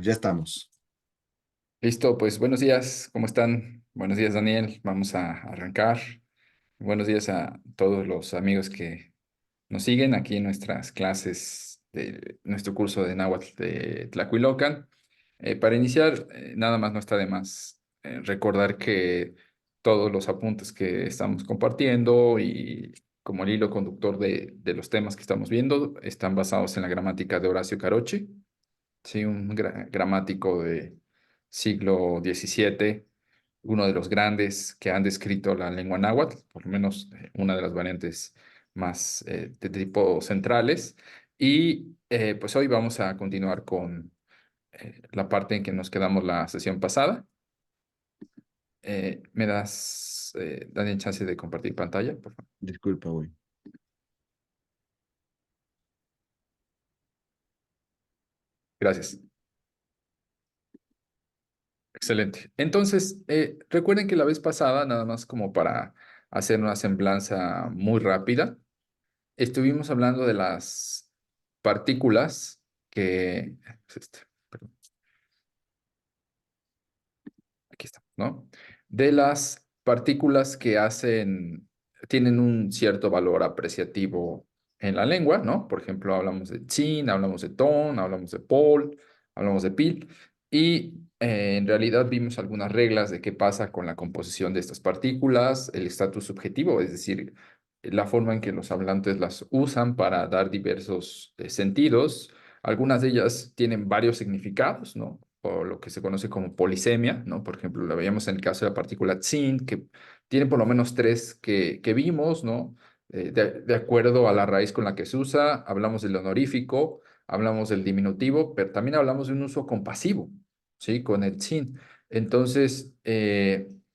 ya estamos. Listo, pues buenos días, ¿cómo están? Buenos días, Daniel. Vamos a arrancar. Buenos días a todos los amigos que nos siguen aquí en nuestras clases de nuestro curso de Náhuatl de Tlacuilocan. Para iniciar, nada más no está de más recordar que todos los apuntes que estamos compartiendo y como el hilo conductor de los temas que estamos viendo están basados en la gramática de Horacio Caroche. Sí, un gramático de siglo XVII, uno de los grandes que han descrito la lengua náhuatl, por lo menos una de las variantes más de tipo centrales. Y pues hoy vamos a continuar con la parte en que nos quedamos la sesión pasada. ¿Me das, Daniel, chance de compartir pantalla, por favor? Disculpa, güey. Gracias. Excelente. Entonces, recuerden que la vez pasada, nada más como para hacer una semblanza muy rápida, estuvimos hablando de las partículas que, perdón, aquí está, ¿no? De las partículas que tienen un cierto valor apreciativo en la lengua, ¿no? Por ejemplo, hablamos de chin, hablamos de ton, hablamos de pol, hablamos de pil, y en realidad vimos algunas reglas de qué pasa con la composición de estas partículas, el estatus subjetivo, es decir, la forma en que los hablantes las usan para dar diversos sentidos. Algunas de ellas tienen varios significados, ¿no? O lo que se conoce como polisemia, ¿no? Por ejemplo, lo veíamos en el caso de la partícula tsin, que tiene por lo menos tres que vimos, ¿no? De acuerdo a la raíz con la que se usa, hablamos del honorífico, hablamos del diminutivo, pero también hablamos de un uso compasivo, ¿sí? Con el tsin. Entonces,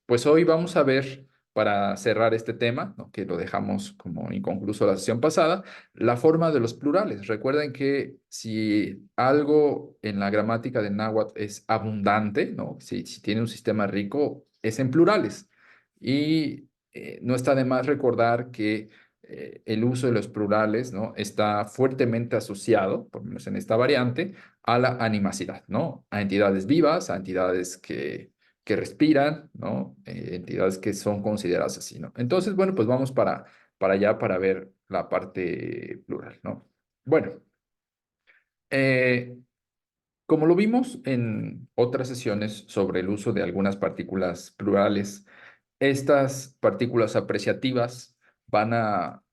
pues hoy vamos a ver, para cerrar este tema, ¿no? Que lo dejamos como inconcluso la sesión pasada, la forma de los plurales. Recuerden que si algo en la gramática de náhuatl es abundante, ¿no? Si tiene un sistema rico, es en plurales. Y no está de más recordar que el uso de los plurales, ¿no? Está fuertemente asociado, por lo menos en esta variante, a la animacidad, ¿no? A entidades vivas, a entidades que respiran, ¿no? Entidades que son consideradas así, ¿no? Entonces, bueno, pues vamos para allá para ver la parte plural, ¿no? Bueno, eh, como lo vimos en otras sesiones sobre el uso de algunas partículas plurales, estas partículas apreciativas van a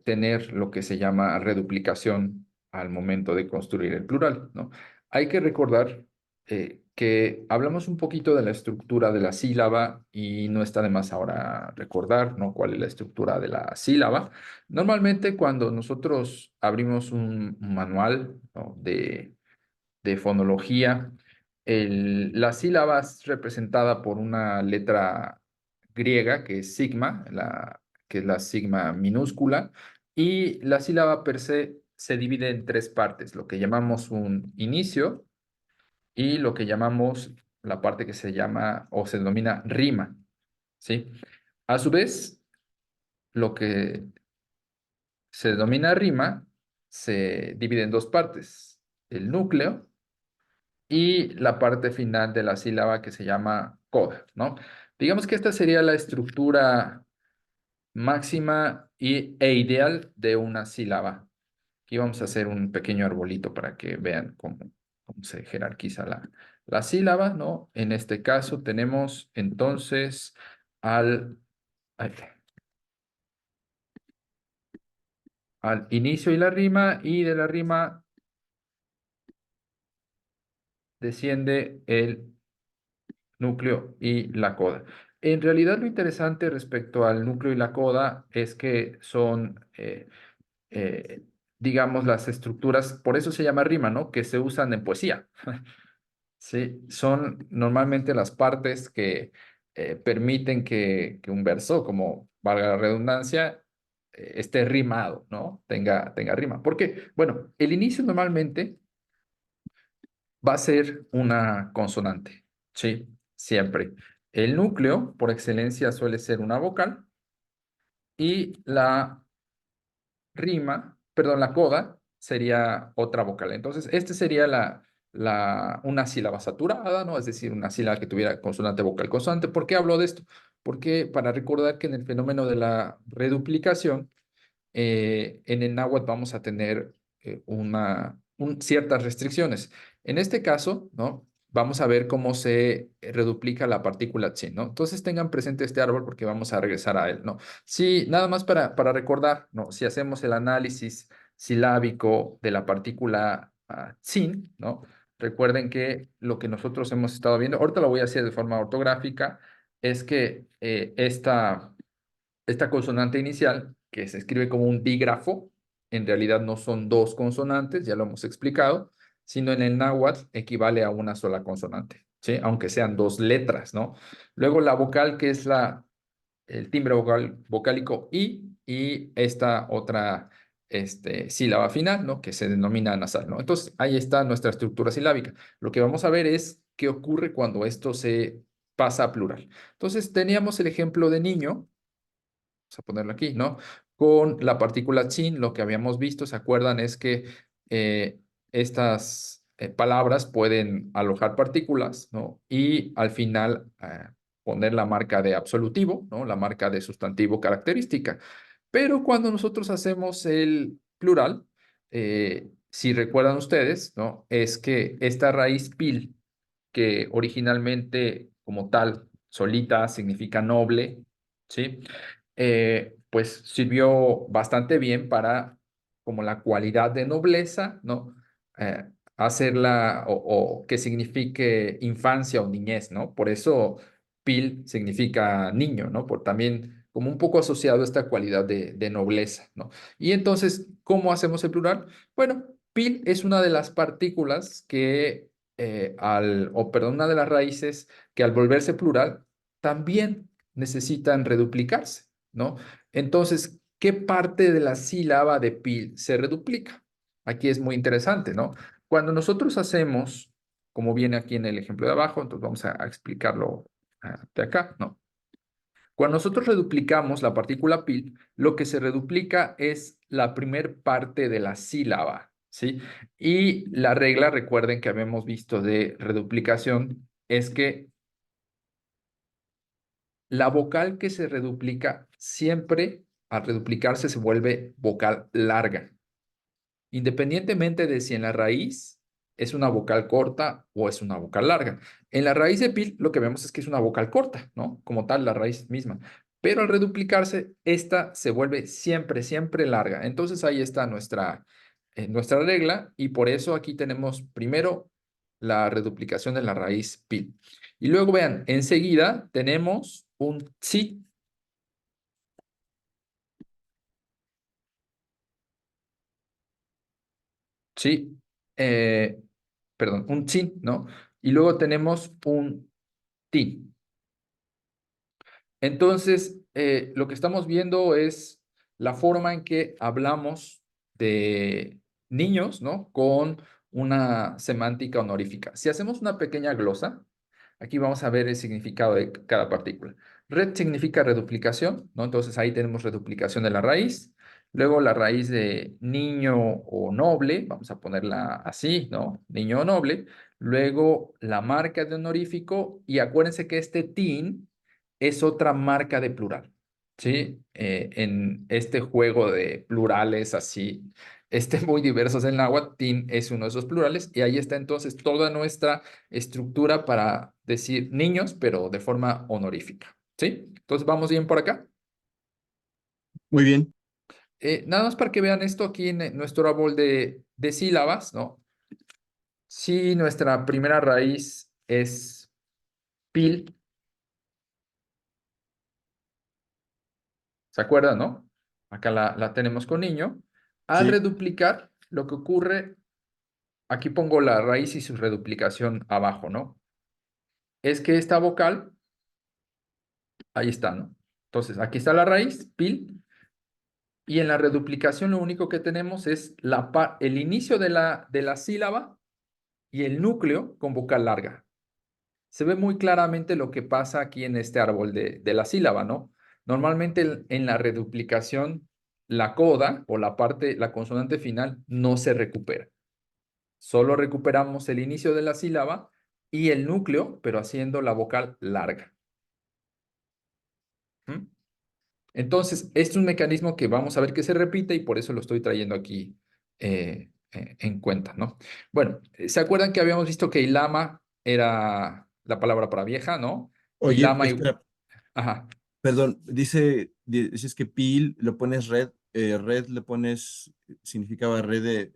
tener lo que se llama reduplicación al momento de construir el plural, ¿no? Hay que recordar que hablamos un poquito de la estructura de la sílaba y no está de más ahora recordar, ¿no? Cuál es la estructura de la sílaba. Normalmente cuando nosotros abrimos un manual, ¿no? de fonología, la sílaba es representada por una letra griega que es sigma, que es la sigma minúscula, y la sílaba per se divide en tres partes, lo que llamamos un inicio y lo que llamamos la parte que se llama o se denomina rima, ¿sí? A su vez, lo que se denomina rima se divide en dos partes, el núcleo y la parte final de la sílaba que se llama coda, ¿no? Digamos que esta sería la estructura máxima e ideal de una sílaba. Aquí vamos a hacer un pequeño arbolito para que vean cómo se jerarquiza la sílaba, ¿no? En este caso tenemos entonces al, ay, al inicio y la rima, y de la rima desciende el núcleo y la coda. En realidad, lo interesante respecto al núcleo y la coda es que son, eh, digamos, las estructuras, por eso se llama rima, ¿no? Que se usan en poesía. Sí, son normalmente las partes que permiten que un verso, como valga la redundancia, esté rimado, ¿no? Tenga rima. ¿Por qué? Bueno, el inicio normalmente va a ser una consonante, ¿sí? Siempre. El núcleo, por excelencia, suele ser una vocal y la rima, perdón, la coda sería otra vocal. Entonces, esta sería una sílaba saturada, ¿no? Es decir, una sílaba que tuviera consonante, vocal, consonante. ¿Por qué hablo de esto? Porque para recordar que en el fenómeno de la reduplicación, en el náhuatl vamos a tener ciertas restricciones. En este caso, ¿no? Vamos a ver cómo se reduplica la partícula chin, ¿no? Entonces tengan presente este árbol porque vamos a regresar a él, ¿no? Sí, nada más para recordar, ¿no? Si hacemos el análisis silábico de la partícula chin, ¿no? Recuerden que lo que nosotros hemos estado viendo, ahorita lo voy a hacer de forma ortográfica, es que esta consonante inicial, que se escribe como un dígrafo, en realidad no son dos consonantes, ya lo hemos explicado, sino en el náhuatl equivale a una sola consonante, ¿sí? Aunque sean dos letras, ¿no? Luego la vocal, que es el timbre vocálico I, y esta otra sílaba final, ¿no? Que se denomina nasal, ¿no? Entonces, ahí está nuestra estructura silábica. Lo que vamos a ver es qué ocurre cuando esto se pasa a plural. Entonces, teníamos el ejemplo de niño, vamos a ponerlo aquí, ¿no? Con la partícula chin, lo que habíamos visto, ¿se acuerdan? Es que estas palabras pueden alojar partículas, ¿no? Y al final poner la marca de absolutivo, ¿no? La marca de sustantivo característica. Pero cuando nosotros hacemos el plural, si recuerdan ustedes, ¿no? Es que esta raíz pil, que originalmente como tal, solita, significa noble, ¿sí? Pues sirvió bastante bien para como la cualidad de nobleza, ¿no? Hacerla o que signifique infancia o niñez, ¿no? Por eso pil significa niño, ¿no? Por también como un poco asociado a esta cualidad de nobleza, ¿no? Y entonces, ¿cómo hacemos el plural? Bueno, pil es una de las partículas que o perdón, una de las raíces que al volverse plural también necesitan reduplicarse, ¿no? Entonces, ¿qué parte de la sílaba de pil se reduplica? Aquí es muy interesante, ¿no? Cuando nosotros hacemos, como viene aquí en el ejemplo de abajo, entonces vamos a explicarlo de acá, ¿no? Cuando nosotros reduplicamos la partícula pil, lo que se reduplica es la primer parte de la sílaba, ¿sí? Y la regla, recuerden que habíamos visto de reduplicación, es que la vocal que se reduplica siempre al reduplicarse se vuelve vocal larga, independientemente de si en la raíz es una vocal corta o es una vocal larga. En la raíz de pil lo que vemos es que es una vocal corta, ¿no? Como tal, la raíz misma. Pero al reduplicarse, esta se vuelve siempre, siempre larga. Entonces ahí está nuestra regla y por eso aquí tenemos primero la reduplicación de la raíz pil. Y luego vean, enseguida tenemos un tsi, sí, eh, perdón, un chin, ¿no? Y luego tenemos un ti. Entonces, lo que estamos viendo es la forma en que hablamos de niños, ¿no? Con una semántica honorífica. Si hacemos una pequeña glosa, aquí vamos a ver el significado de cada partícula. Red significa reduplicación, ¿no? Entonces ahí tenemos reduplicación de la raíz. Luego la raíz de niño o noble, vamos a ponerla así, ¿no? Niño o noble. Luego la marca de honorífico y acuérdense que este tin es otra marca de plural, ¿sí? En este juego de plurales así, muy diversos en náhuatl, tin es uno de esos plurales y ahí está entonces toda nuestra estructura para decir niños, pero de forma honorífica, ¿sí? Entonces, ¿vamos bien por acá? Muy bien, Nada más para que vean esto aquí en nuestro árbol de sílabas, ¿no? Si nuestra primera raíz es pil, ¿se acuerdan, no? Acá la tenemos con niño. Al sí, reduplicar, lo que ocurre, aquí pongo la raíz y su reduplicación abajo, ¿no? Es que esta vocal, ahí está, ¿no? Entonces, aquí está la raíz, pil, y en la reduplicación lo único que tenemos es el inicio de la sílaba y el núcleo con vocal larga. Se ve muy claramente lo que pasa aquí en este árbol de la sílaba, ¿no? Normalmente en la reduplicación, la coda o la consonante final no se recupera. Solo recuperamos el inicio de la sílaba y el núcleo, pero haciendo la vocal larga. ¿Mm? Entonces, este es un mecanismo que vamos a ver que se repite y por eso lo estoy trayendo aquí en cuenta, ¿no? Bueno, ¿se acuerdan que habíamos visto que ilama era la palabra para vieja, ¿no? Y Oye, lama, espera, ajá, perdón, dices que pil lo pones red, red le pones, significaba red de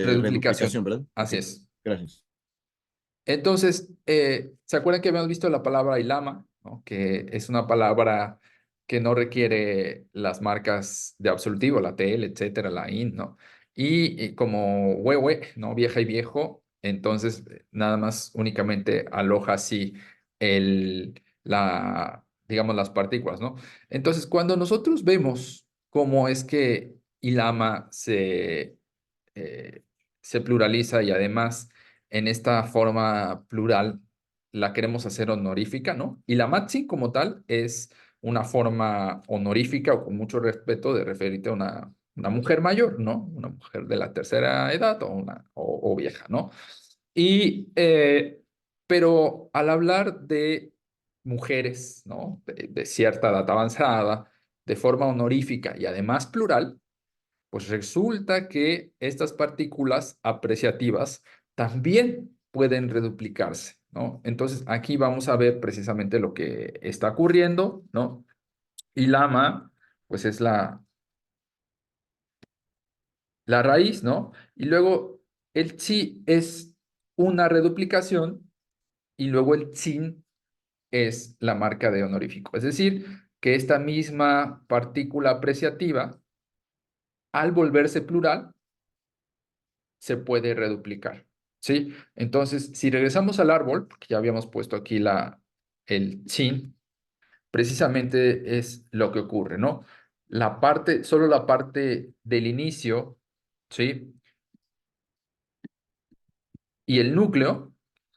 reduplicación, reduplicación, ¿verdad? Ok, así es. gracias. Entonces, ¿se acuerdan que habíamos visto la palabra ilama, ¿no? Que es una palabra que no requiere las marcas de absolutivo, la TL, etcétera, la IN, ¿no? Y como huehue, ¿no? Vieja y viejo, entonces nada más únicamente aloja así digamos, las partículas, ¿no? Entonces, cuando nosotros vemos cómo es que ilama eh, se pluraliza y además en esta forma plural la queremos hacer honorífica, ¿no? Y la Matzi como tal es una forma honorífica o con mucho respeto de referirte a una mujer mayor, ¿no? Una mujer de la tercera edad o vieja, ¿no? Y, pero al hablar de mujeres, ¿no? De cierta edad avanzada, de forma honorífica y además plural, pues resulta que estas partículas apreciativas también pueden reduplicarse, ¿no? Entonces aquí vamos a ver precisamente lo que está ocurriendo, ¿no? Y lama, pues es la raíz, ¿no? Y luego el chi es una reduplicación y luego el chin es la marca de honorífico. Es decir, que esta misma partícula apreciativa, al volverse plural, se puede reduplicar, ¿sí? Entonces, si regresamos al árbol, porque ya habíamos puesto aquí el chin, precisamente es lo que ocurre, ¿no? Solo la parte del inicio, ¿sí? Y el núcleo,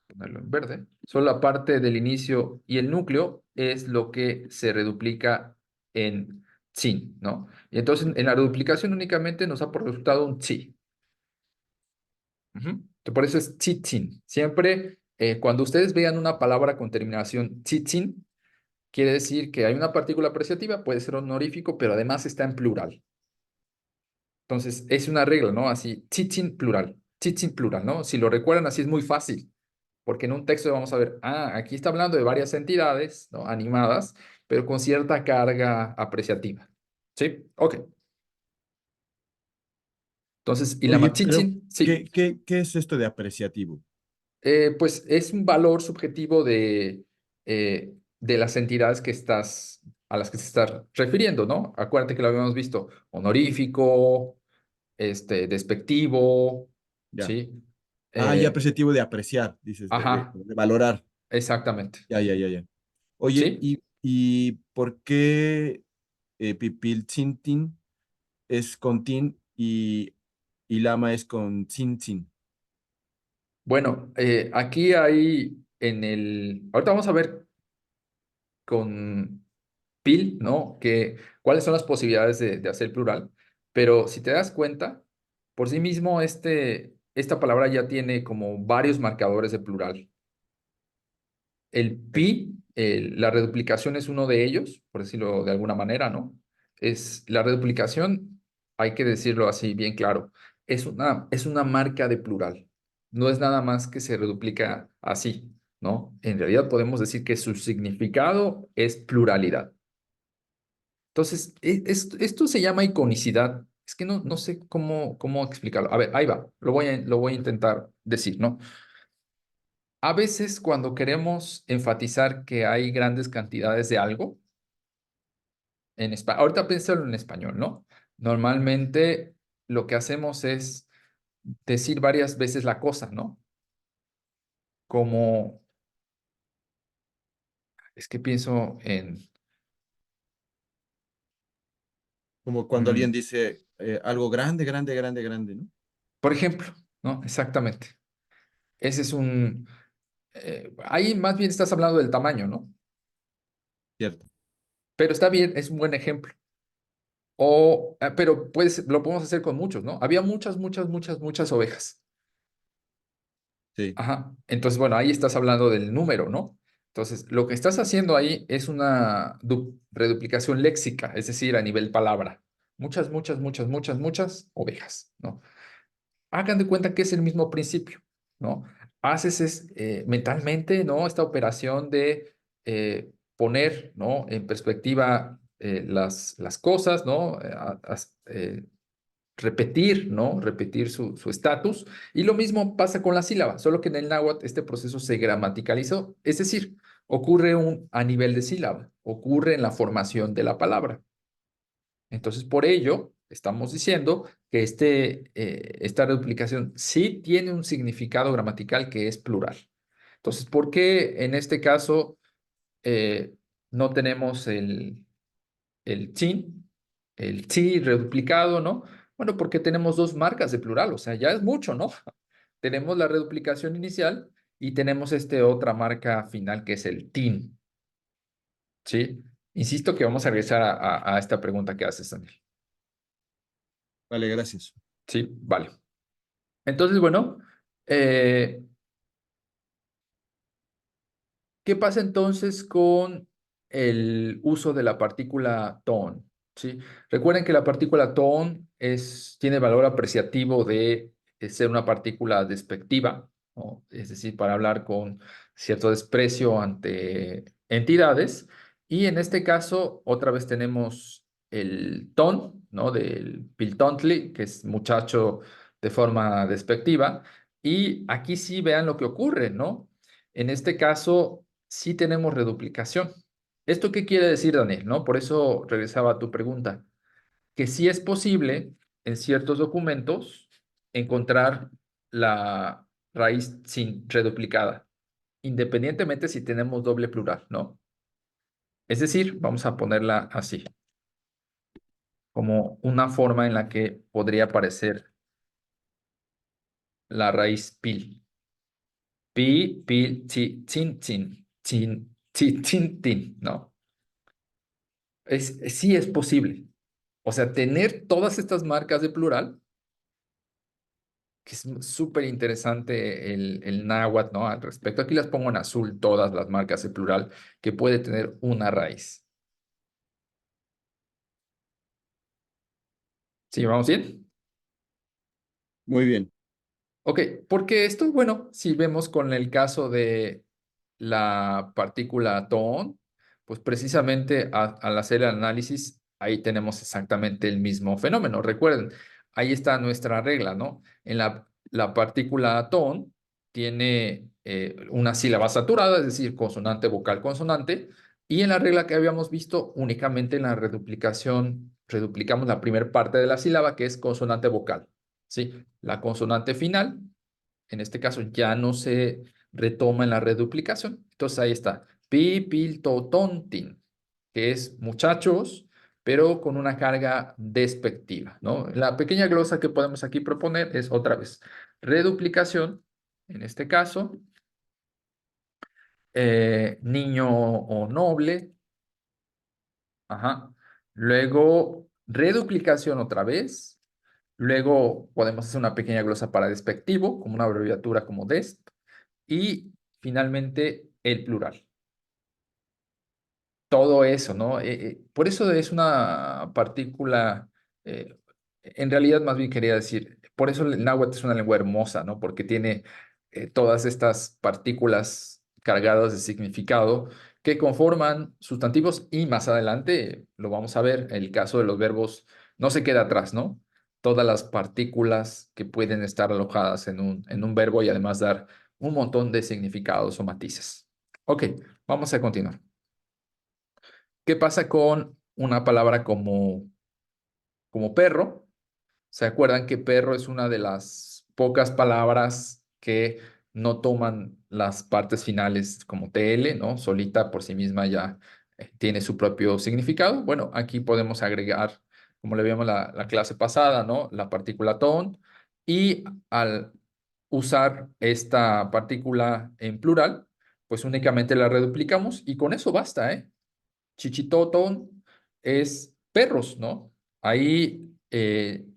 ponerlo en verde, solo la parte del inicio y el núcleo es lo que se reduplica en chin, ¿no? Y entonces en la reduplicación únicamente nos da por resultado un chi. Ujú. Por eso es chitin. Siempre cuando ustedes vean una palabra con terminación chitin, quiere decir que hay una partícula apreciativa, puede ser honorífico, pero además está en plural. Entonces, es una regla, ¿no? Así, chitin plural, ¿no? Si lo recuerdan así es muy fácil, porque en un texto vamos a ver, aquí está hablando de varias entidades, ¿no? Animadas, pero con cierta carga apreciativa. ¿Sí? Ok. Entonces, y la Oye, pero machinchin, sí. ¿qué es esto de apreciativo? Pues es un valor subjetivo de las entidades a las que se está refiriendo, ¿no? Acuérdate que lo habíamos visto, honorífico, despectivo, Ya. ¿sí? Ah, ya Eh, apreciativo de apreciar, dices, ajá, de valorar. exactamente, Ya, ya, ya, ya. Oye, ¿sí? ¿y por qué Pipilcintin es con tin y lama es con Tzintzin? Bueno, aquí hay ahorita vamos a ver con PIL, ¿no? ¿Cuáles son las posibilidades de hacer plural? Pero si te das cuenta, por sí mismo esta palabra ya tiene como varios marcadores de plural. El Ok. pi, la reduplicación es uno de ellos, por decirlo de alguna manera, ¿no? La reduplicación, hay que decirlo así bien claro, es una marca de plural. No es nada más que se reduplica así, ¿no? En realidad podemos decir que su significado es pluralidad. Entonces, esto se llama iconicidad. Es que no sé cómo explicarlo. A ver, ahí va. Lo voy a intentar decir, ¿no? A veces cuando queremos enfatizar que hay grandes cantidades de algo, ahorita piénsalo en español, ¿no? Normalmente lo que hacemos es decir varias veces la cosa, ¿no? Como, es que pienso Como cuando alguien mm, dice algo grande, grande, grande, grande, ¿no? por ejemplo, ¿no? Exactamente. Ese es ahí más bien estás hablando del tamaño, ¿no? Cierto. Pero está bien, es un buen ejemplo. Pero lo podemos hacer con muchos, ¿no? Había muchas, muchas, muchas, muchas ovejas. Sí, Ajá. Entonces, bueno, ahí estás hablando del número, ¿no? Entonces, lo que estás haciendo ahí es una reduplicación léxica, es decir, a nivel palabra. Muchas, muchas, muchas, muchas, muchas ovejas, ¿no? Hagan de cuenta que es el mismo principio, ¿no? Haces mentalmente, ¿no? Esta operación de poner, ¿no? En perspectiva las cosas, ¿no? Repetir, ¿no? Repetir su estatus. Y lo mismo pasa con la sílaba, solo que en el náhuatl este proceso se gramaticalizó, es decir, ocurre a nivel de sílaba, ocurre en la formación de la palabra. Entonces, por ello, estamos diciendo que esta reduplicación sí tiene un significado gramatical que es plural. Entonces, ¿por qué en este caso eh, no tenemos el chin, el ti reduplicado, ¿no? Bueno, porque tenemos dos marcas de plural, o sea, ya es mucho, ¿no? Tenemos la reduplicación inicial y tenemos otra marca final que es el tin, ¿sí? Insisto que vamos a regresar a esta pregunta que haces, Daniel. vale, gracias. Sí, vale. Entonces, bueno, eh, ¿qué pasa entonces con el uso de la partícula tone? ¿Sí? Recuerden que la partícula tone tiene valor apreciativo de ser una partícula despectiva, ¿no? Es decir, para hablar con cierto desprecio ante entidades. Y en este caso, otra vez tenemos el ton, ¿no? Del piltontli, que es muchacho de forma despectiva. Y aquí sí vean lo que ocurre, ¿no? En este caso, sí tenemos reduplicación. ¿Esto qué quiere decir, Daniel? ¿No? Por eso regresaba a tu pregunta, que sí es posible en ciertos documentos encontrar la raíz sin reduplicada, independientemente si tenemos doble plural, ¿no? Es decir, vamos a ponerla así, como una forma en la que podría aparecer la raíz pil. Pi, pil, ti, tin, tin, tin, ti, tin, tin, ¿no? Sí es posible. O sea, tener todas estas marcas de plural, que es súper interesante el náhuatl, ¿no? Al respecto, aquí las pongo en azul, todas las marcas de plural que puede tener una raíz. ¿Sí, vamos bien? Muy bien. Ok, porque esto, bueno, si vemos con el caso de la partícula toón, pues precisamente al hacer el análisis, ahí tenemos exactamente el mismo fenómeno. Recuerden, ahí está nuestra regla, ¿no? En la partícula toón tiene una sílaba saturada, es decir, consonante, vocal, consonante, y en la regla que habíamos visto, únicamente en la reduplicación, reduplicamos la primera parte de la sílaba, que es consonante vocal. ¿Sí? La consonante final, en este caso, ya no se retoma en la reduplicación. Entonces ahí está, pi, pil, to, ton, tin, que es muchachos, pero con una carga despectiva, ¿no? La pequeña glosa que podemos aquí proponer es otra vez reduplicación, en este caso, niño o noble, ajá. Luego, reduplicación otra vez. Luego podemos hacer una pequeña glosa para despectivo, como una abreviatura como desp. Y finalmente el plural. Todo eso, ¿no? Por eso es una partícula, eh, en realidad más bien quería decir, por eso el náhuatl es una lengua hermosa, ¿no? Porque tiene todas estas partículas cargadas de significado que conforman sustantivos y más adelante lo vamos a ver, el caso de los verbos no se queda atrás, ¿no? Todas las partículas que pueden estar alojadas en un verbo y además dar un montón de significados o matices. Ok, vamos a continuar. ¿Qué pasa con una palabra como perro? ¿Se acuerdan que perro es una de las pocas palabras que no toman las partes finales como TL, ¿no? Solita por sí misma ya tiene su propio significado. Bueno, aquí podemos agregar, como le vimos la clase pasada, ¿no? La partícula ton y al usar esta partícula en plural, pues únicamente la reduplicamos y con eso basta, ¿eh? Chichitotón es perros, ¿no? Ahí en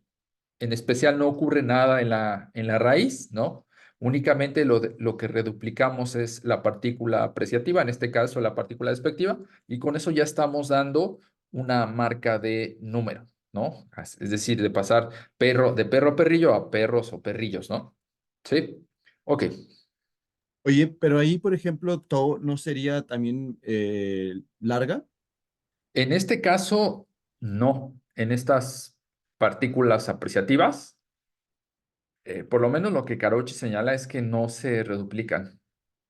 especial no ocurre nada en la raíz, ¿no? Únicamente lo que reduplicamos es la partícula apreciativa, en este caso la partícula despectiva, y con eso ya estamos dando una marca de número, ¿no? Es decir, de pasar de perro a perrillo a perros o perrillos, ¿no? ¿Sí? Ok. Oye, pero ahí, por ejemplo, to no sería también larga. En este caso, no. En estas partículas apreciativas, por lo menos lo que Carochi señala es que no se reduplican.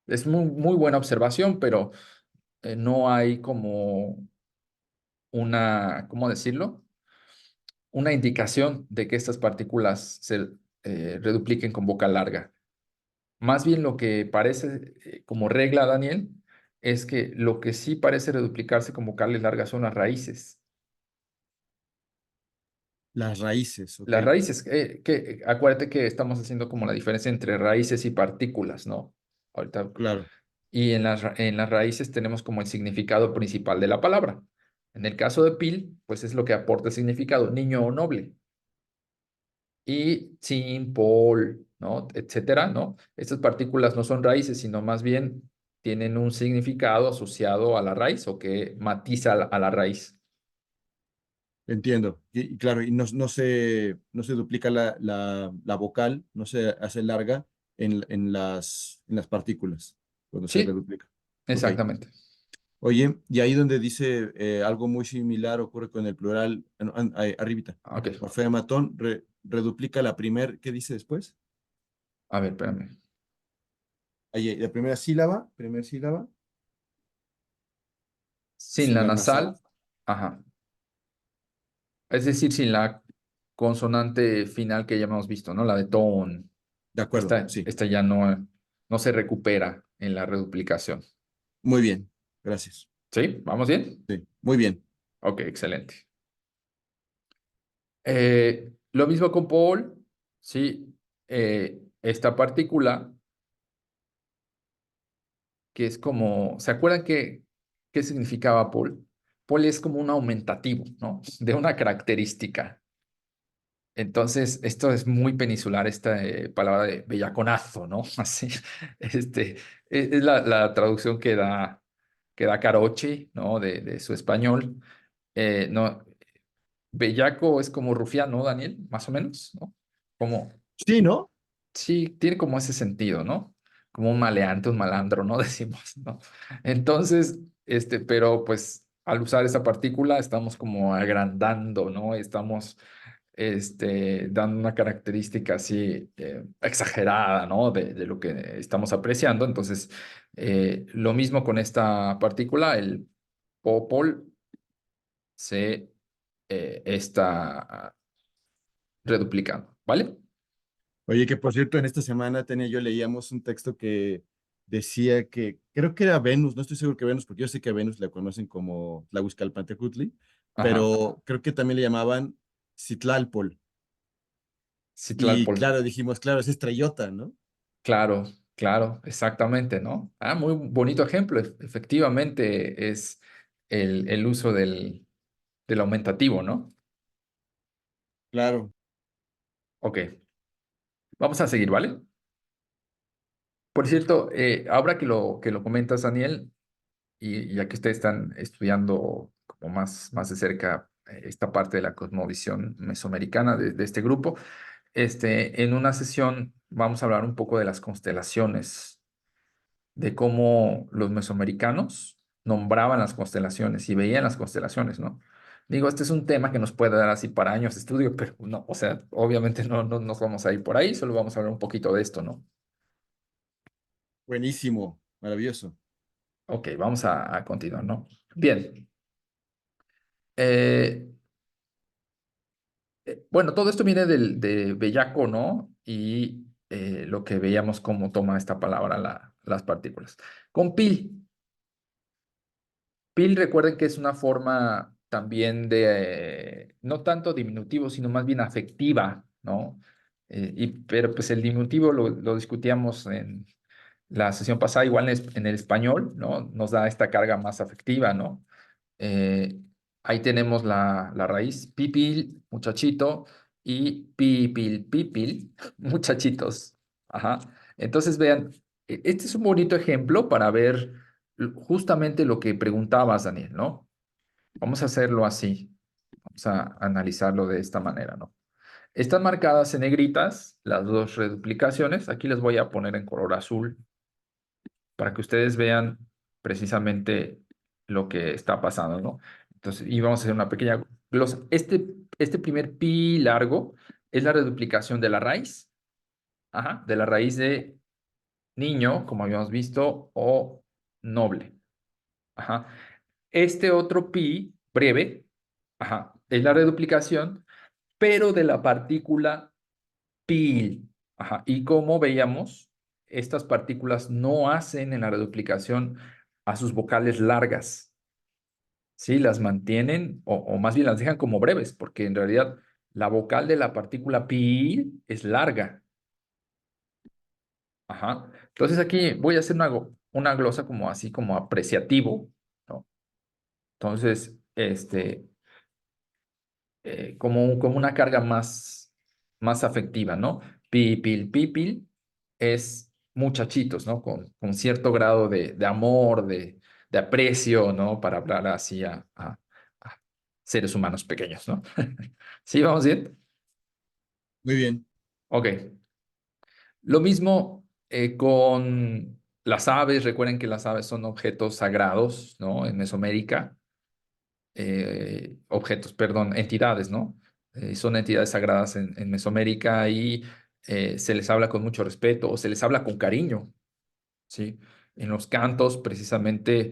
Es muy buena observación, pero no hay como una, ¿cómo decirlo? Una indicación de que estas partículas se redupliquen con boca larga. Más bien lo que parece como regla, Daniel, es que lo que sí parece reduplicarse con vocales largas son las raíces. Las raíces, ¿ok? Las raíces, acuérdate que estamos haciendo como la diferencia entre raíces y partículas, ¿no? Ahorita. Claro, Y en las raíces tenemos como el significado principal de la palabra. En el caso de pil, pues es lo que aporta el significado, niño o noble. Y sin, pol, ¿no? Etcétera, ¿no? Estas partículas no son raíces, sino más bien tienen un significado asociado a la raíz o que matiza a la raíz. entiendo. Y claro, y no se duplica la vocal, no se hace larga en las partículas cuando se Sí, reduplica. Ok. exactamente. Oye, y ahí donde dice algo muy similar ocurre con el plural, ahí, arribita. Ok, Morfematón reduplica la primer, ¿qué dice después? a ver, espérame. Ahí, la primera sílaba, Sin sin la la nasal. nasal, ajá. Es decir, sin la consonante final que ya hemos visto, ¿no? La de ton. De acuerdo, sí. Esta ya no se recupera en la reduplicación. Muy bien, gracias. ¿Sí? ¿Vamos bien? Sí, muy bien. Ok, excelente. Lo mismo con Paul, ¿sí? Esta partícula que es como, ¿se acuerdan qué significaba Paul? Paul es como un aumentativo, ¿no? De una característica. Entonces, esto es muy peninsular, esta palabra de bellaconazo, ¿no? Así, es la traducción que da Carochi, ¿no? De su español. No, bellaco es como rufián, ¿no, Daniel? Más o menos, ¿no? Como, Sí, ¿no? sí, tiene como ese sentido, ¿no? Como un maleante, un malandro, ¿no? Decimos, ¿no? Entonces, pero pues al usar esa partícula estamos como agrandando, ¿no? Estamos dando una característica así exagerada, ¿no? De lo que estamos apreciando. Entonces, lo mismo con esta partícula, el popol se está reduplicando, ¿vale? Oye, que por cierto, en esta semana, Tania y yo leíamos un texto que decía que, creo que era Venus, no estoy seguro que Venus, porque yo sé que a Venus la conocen como Tlahuizcalpantecutli, Ajá. pero creo que también le llamaban Citlalpol. Y Citlalpol. claro, dijimos, claro, es estrellota, ¿no? Claro, claro, exactamente, ¿no? Ah, muy bonito ejemplo. Efectivamente es el uso del aumentativo, ¿no? Claro. Ok, vamos a seguir, ¿vale? Por cierto, ahora que lo comentas, Daniel, y ya que ustedes están estudiando como más de cerca esta parte de la cosmovisión mesoamericana de este grupo, en una sesión vamos a hablar un poco de las constelaciones, de cómo los mesoamericanos nombraban las constelaciones y veían las constelaciones, ¿no? Digo, este es un tema que nos puede dar así para años de estudio, pero no, o sea, obviamente no nos vamos a ir por ahí, solo vamos a hablar un poquito de esto, ¿no? Buenísimo, maravilloso. Ok, vamos a continuar, ¿no? Bien. Eh, bueno, todo esto viene de bellaco, ¿no? Y lo que veíamos cómo toma esta palabra las partículas. Con pil. Pil, recuerden que es una forma también no tanto diminutivo, sino más bien afectiva, ¿no? Pero pues el diminutivo lo discutíamos en la sesión pasada, igual en el español, ¿no? Nos da esta carga más afectiva, ¿no? Eh, Ahí tenemos la raíz, pipil, muchachito, y pipil, pipil, muchachitos. Ajá. Entonces, vean, este es un bonito ejemplo para ver justamente lo que preguntabas, Daniel, ¿no? Vamos a hacerlo así. Vamos a analizarlo de esta manera, ¿no? Están marcadas en negritas las dos reduplicaciones. Aquí les voy a poner en color azul para que ustedes vean precisamente lo que está pasando, ¿no? Entonces, y vamos a hacer una pequeña glosa. Este primer pi largo es la reduplicación de la raíz, ajá, de la raíz de niño, como habíamos visto, o noble. Ajá. Este otro pi breve, ajá, es la reduplicación, pero de la partícula pi. Ajá. Y como veíamos, estas partículas no hacen en la reduplicación a sus vocales largas, ¿sí? Las mantienen o más bien las dejan como breves, porque en realidad la vocal de la partícula pi es larga. Ajá. Entonces aquí voy a hacer una glosa como así, como apreciativo, ¿no? Entonces, como una carga más afectiva, ¿no? Pipil, pipil es muchachitos, ¿no? Con cierto grado de amor, de aprecio, ¿no? Para hablar así a seres humanos pequeños, ¿no? ¿Sí, vamos bien? Muy bien. Ok. Lo mismo con las aves. Recuerden que las aves son objetos sagrados, ¿no? En Mesoamérica. Objetos, perdón, entidades, ¿no? Son entidades sagradas en Mesoamérica y se les habla con mucho respeto o se les habla con cariño, ¿sí? En los cantos, precisamente,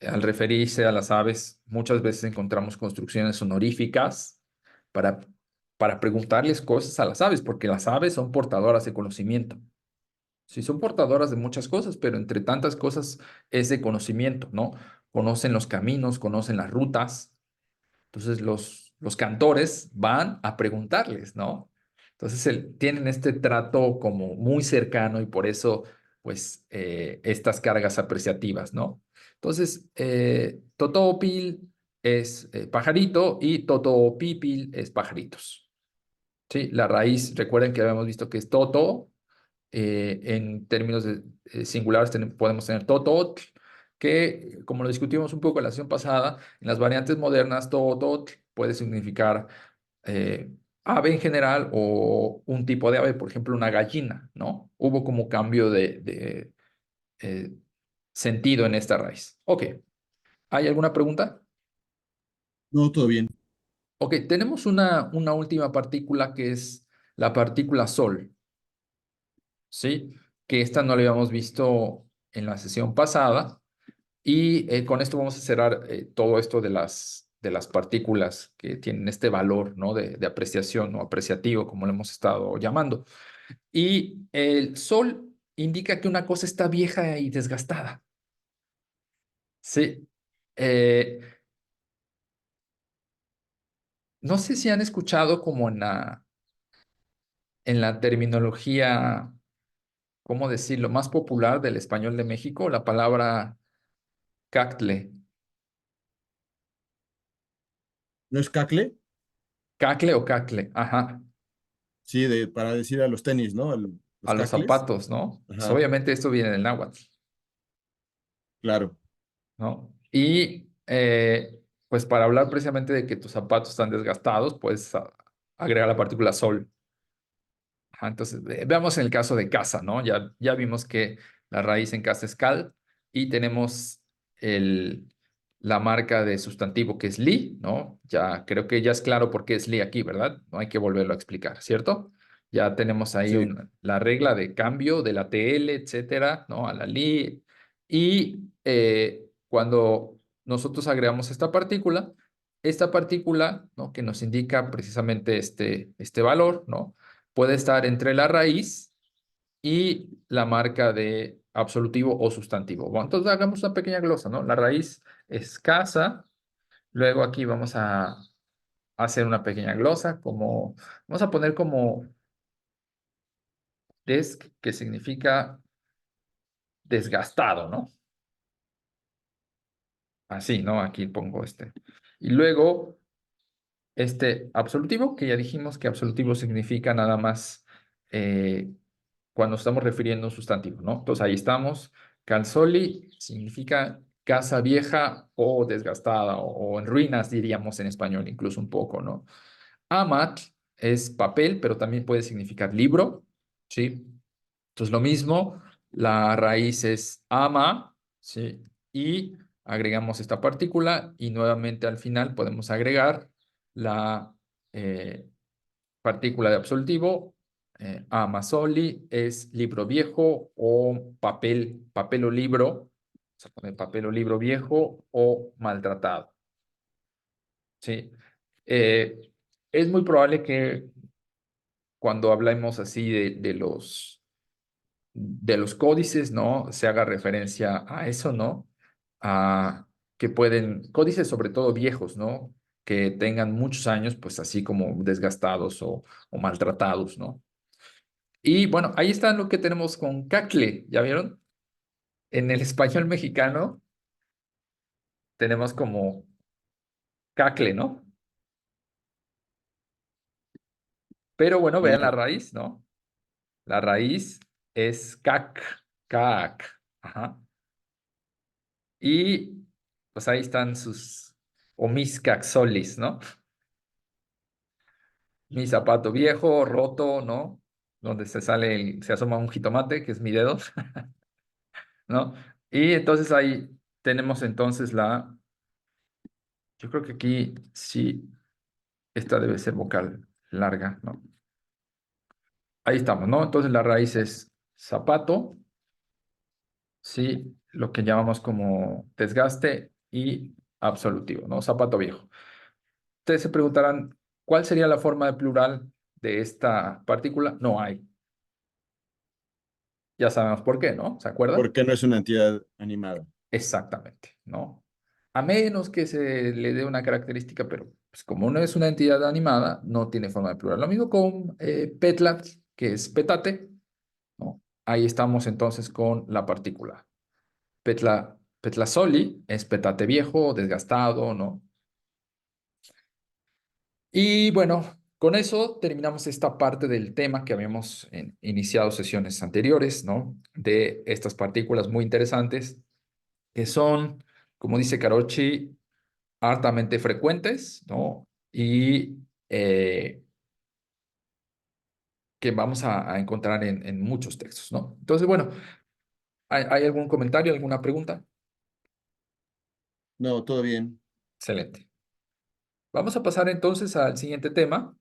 al referirse a las aves, muchas veces encontramos construcciones honoríficas para, para preguntarles cosas a las aves, porque las aves son portadoras de conocimiento. Sí, son portadoras de muchas cosas, pero entre tantas cosas es de conocimiento, ¿no? Conocen los caminos, conocen las rutas. Entonces los cantores van a preguntarles, ¿no? Entonces tienen este trato como muy cercano y por eso, pues, estas cargas apreciativas, ¿no? Entonces, Totopil es pajarito y Totopipil es pajaritos, ¿sí? La raíz, recuerden que habíamos visto que es Toto, en términos singulares podemos tener tototl, que como lo discutimos un poco en la sesión pasada, en las variantes modernas, tototl puede significar eh, ave en general o un tipo de ave, por ejemplo, una gallina, ¿no? Hubo como cambio de eh, sentido en esta raíz. Ok, ¿hay alguna pregunta? No, todo bien. Ok, tenemos una última partícula que es la partícula Sol. ¿Sí? Que esta no la habíamos visto en la sesión pasada. Y con esto vamos a cerrar todo esto de las partículas que tienen este valor, ¿no? De apreciación o apreciativo, como lo hemos estado llamando. Y el Sol indica que una cosa está vieja y desgastada. Sí. Eh, no sé si han escuchado como en la terminología, ¿cómo decirlo?, más popular del español de México, la palabra cactle. ¿No es cacle? Cacle o cacle, ajá, Sí, para decir a los tenis, ¿no? Los a los cacles. zapatos, ¿no? Pues Ajá, obviamente esto viene del náhuatl, claro. ¿no? Y pues para hablar precisamente de que tus zapatos están desgastados, puedes agregar la partícula sol. Ajá, entonces, veamos en el caso de casa, ¿no? Ya vimos que la raíz en casa es cal y tenemos el, la marca de sustantivo que es li, ¿no? Ya creo que ya es claro por qué es li aquí, ¿verdad? No hay que volverlo a explicar, ¿cierto? Ya tenemos ahí Sí, la regla de cambio de la TL, etcétera, ¿no? A la li. Y cuando nosotros agregamos esta partícula, ¿no? Que nos indica precisamente este valor, ¿no? Puede estar entre la raíz y la marca de absolutivo o sustantivo. Bueno, entonces hagamos una pequeña glosa, ¿no? La raíz es casa, luego aquí vamos a hacer una pequeña glosa, vamos a poner como que significa desgastado, ¿no? Así, ¿no? Aquí pongo este. Y luego este absolutivo, que ya dijimos que absolutivo significa nada más cuando estamos refiriendo a un sustantivo, ¿no? Entonces ahí estamos. Calzoli significa casa vieja o desgastada o en ruinas, diríamos en español, incluso un poco, ¿no? Amat es papel, pero también puede significar libro, ¿sí? Entonces lo mismo, la raíz es ama, ¿sí? Y agregamos esta partícula y nuevamente al final podemos agregar la partícula de absolutivo. Amasoli es libro viejo o papel o libro, o sea, poner papel o libro viejo o maltratado, ¿sí? Eh, es muy probable que cuando hablemos así de los códices, ¿no? Se haga referencia a eso, ¿no? A que pueden, códices sobre todo viejos, ¿no? Que tengan muchos años, pues así como desgastados o maltratados, ¿no? Y bueno, ahí está lo que tenemos con cacle, ¿ya vieron? En el español mexicano tenemos como cacle, ¿no? Pero bueno, vean la Claro. raíz, ¿no? La raíz es cac, ajá. Y pues ahí están sus, o mis caxolis, ¿no? Mi zapato viejo, roto, ¿no? Donde se sale, se asoma un jitomate, que es mi dedo, ¿no? Y entonces ahí tenemos entonces yo creo que aquí sí, esta debe ser vocal larga, ¿no? Ahí estamos, ¿no? Entonces la raíz es zapato, sí, lo que llamamos como desgaste y absolutivo, ¿no? Zapato viejo. Ustedes se preguntarán, ¿cuál sería la forma de plural de esta partícula? No hay. Ya sabemos por qué, ¿no? ¿Se acuerdan? Porque no es una entidad animada. Exactamente, ¿no? A menos que se le dé una característica, pero pues, como no es una entidad animada, no tiene forma de plural. Lo mismo con petlat, que es petate, ¿no? Ahí estamos entonces con la partícula. Petlasoli es petate viejo, desgastado, ¿no? Y bueno, con eso terminamos esta parte del tema que habíamos iniciado sesiones anteriores, ¿no? De estas partículas muy interesantes que son, como dice Carochi, altamente frecuentes, ¿no? Y que vamos a encontrar en muchos textos, ¿no? Entonces, bueno, ¿hay algún comentario, alguna pregunta? No, todo bien. Excelente. Vamos a pasar entonces al siguiente tema,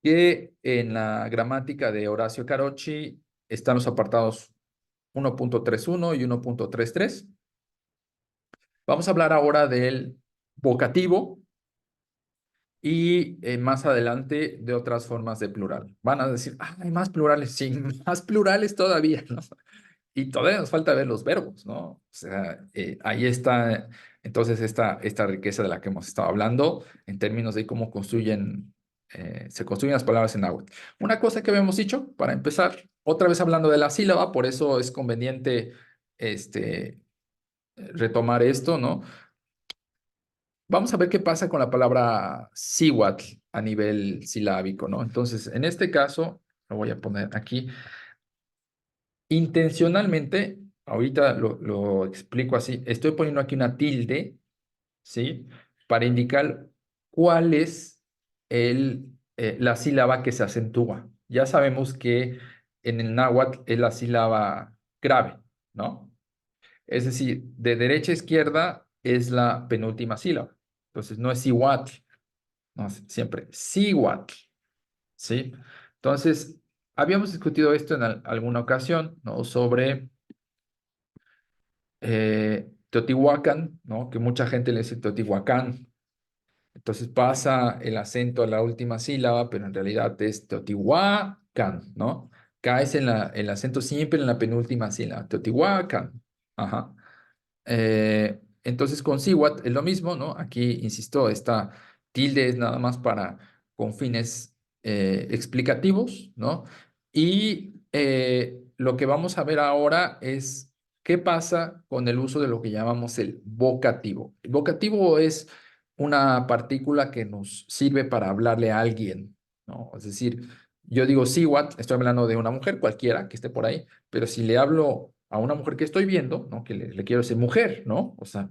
que en la gramática de Horacio Carochi están los apartados 1.31 y 1.33. Vamos a hablar ahora del vocativo y más adelante de otras formas de plural. Van a decir, ah, hay más plurales, sí, más plurales todavía, ¿no? Y todavía nos falta ver los verbos, ¿no? O sea, ahí está entonces esta riqueza de la que hemos estado hablando en términos de cómo se construyen las palabras en náhuatl. Una cosa que habíamos dicho, para empezar, otra vez hablando de la sílaba, por eso es conveniente retomar esto, ¿no? Vamos a ver qué pasa con la palabra síhuatl a nivel silábico, ¿no? Entonces, en este caso, lo voy a poner aquí. Intencionalmente, ahorita lo explico así, estoy poniendo aquí una tilde, ¿sí? Para indicar cuál es la sílaba que se acentúa. Ya sabemos que en el náhuatl es la sílaba grave, ¿no? Es decir, de derecha a izquierda es la penúltima sílaba. Entonces, no es iguatl, no, siempre síhuatl, ¿sí? Entonces, habíamos discutido esto en alguna ocasión, ¿no? Sobre Teotihuacán, ¿no? Que mucha gente le dice Teotihuacán. Entonces pasa el acento a la última sílaba, pero en realidad es Teotihuacán, ¿no? Caes en el acento siempre en la penúltima sílaba, Teotihuacán. Ajá. Entonces con Siwat es lo mismo, ¿no? Aquí, insisto, esta tilde es nada más para con fines explicativos, ¿no? Y lo que vamos a ver ahora es qué pasa con el uso de lo que llamamos el vocativo. El vocativo es una partícula que nos sirve para hablarle a alguien, ¿no? Es decir, yo digo Siwat, estoy hablando de una mujer cualquiera que esté por ahí, pero si le hablo a una mujer que estoy viendo, ¿no? Que le quiero decir mujer, ¿no? O sea,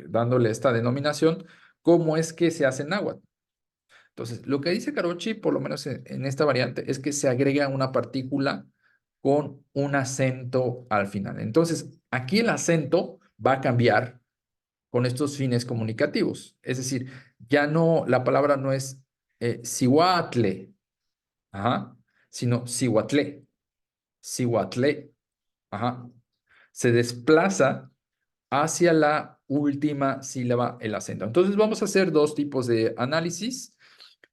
dándole esta denominación, ¿cómo es que se hace en náhuatl? Entonces, lo que dice Carochi, por lo menos en esta variante, es que se agrega una partícula con un acento al final. Entonces, aquí el acento va a cambiar con estos fines comunicativos. Es decir, ya no, la palabra no es cihuatle, ajá, sino cihuatle, cihuatle, ajá. Se desplaza hacia la última sílaba el acento. Entonces vamos a hacer dos tipos de análisis.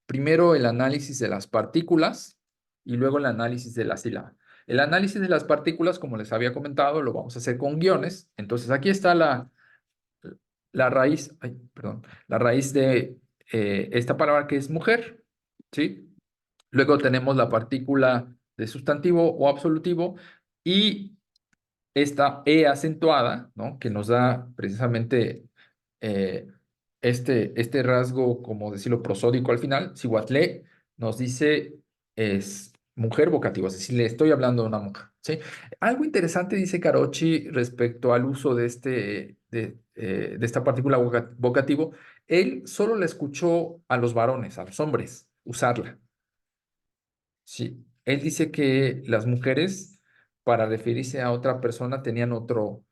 Primero el análisis de las partículas y luego el análisis de la sílaba. El análisis de las partículas, como les había comentado, lo vamos a hacer con guiones. Entonces aquí está la raíz, ay, perdón, la raíz de esta palabra que es mujer, ¿sí? Luego tenemos la partícula de sustantivo o absolutivo y esta E acentuada, ¿no? Que nos da precisamente eh, este rasgo, como decirlo, prosódico al final. Cihuatlé nos dice es mujer vocativo, es decir, le estoy hablando de una mujer, ¿sí? Algo interesante dice Carochi respecto al uso de esta partícula vocativo. Él solo la escuchó a los varones, a los hombres, usarla. Sí, él dice que las mujeres, para referirse a otra persona, tenían otro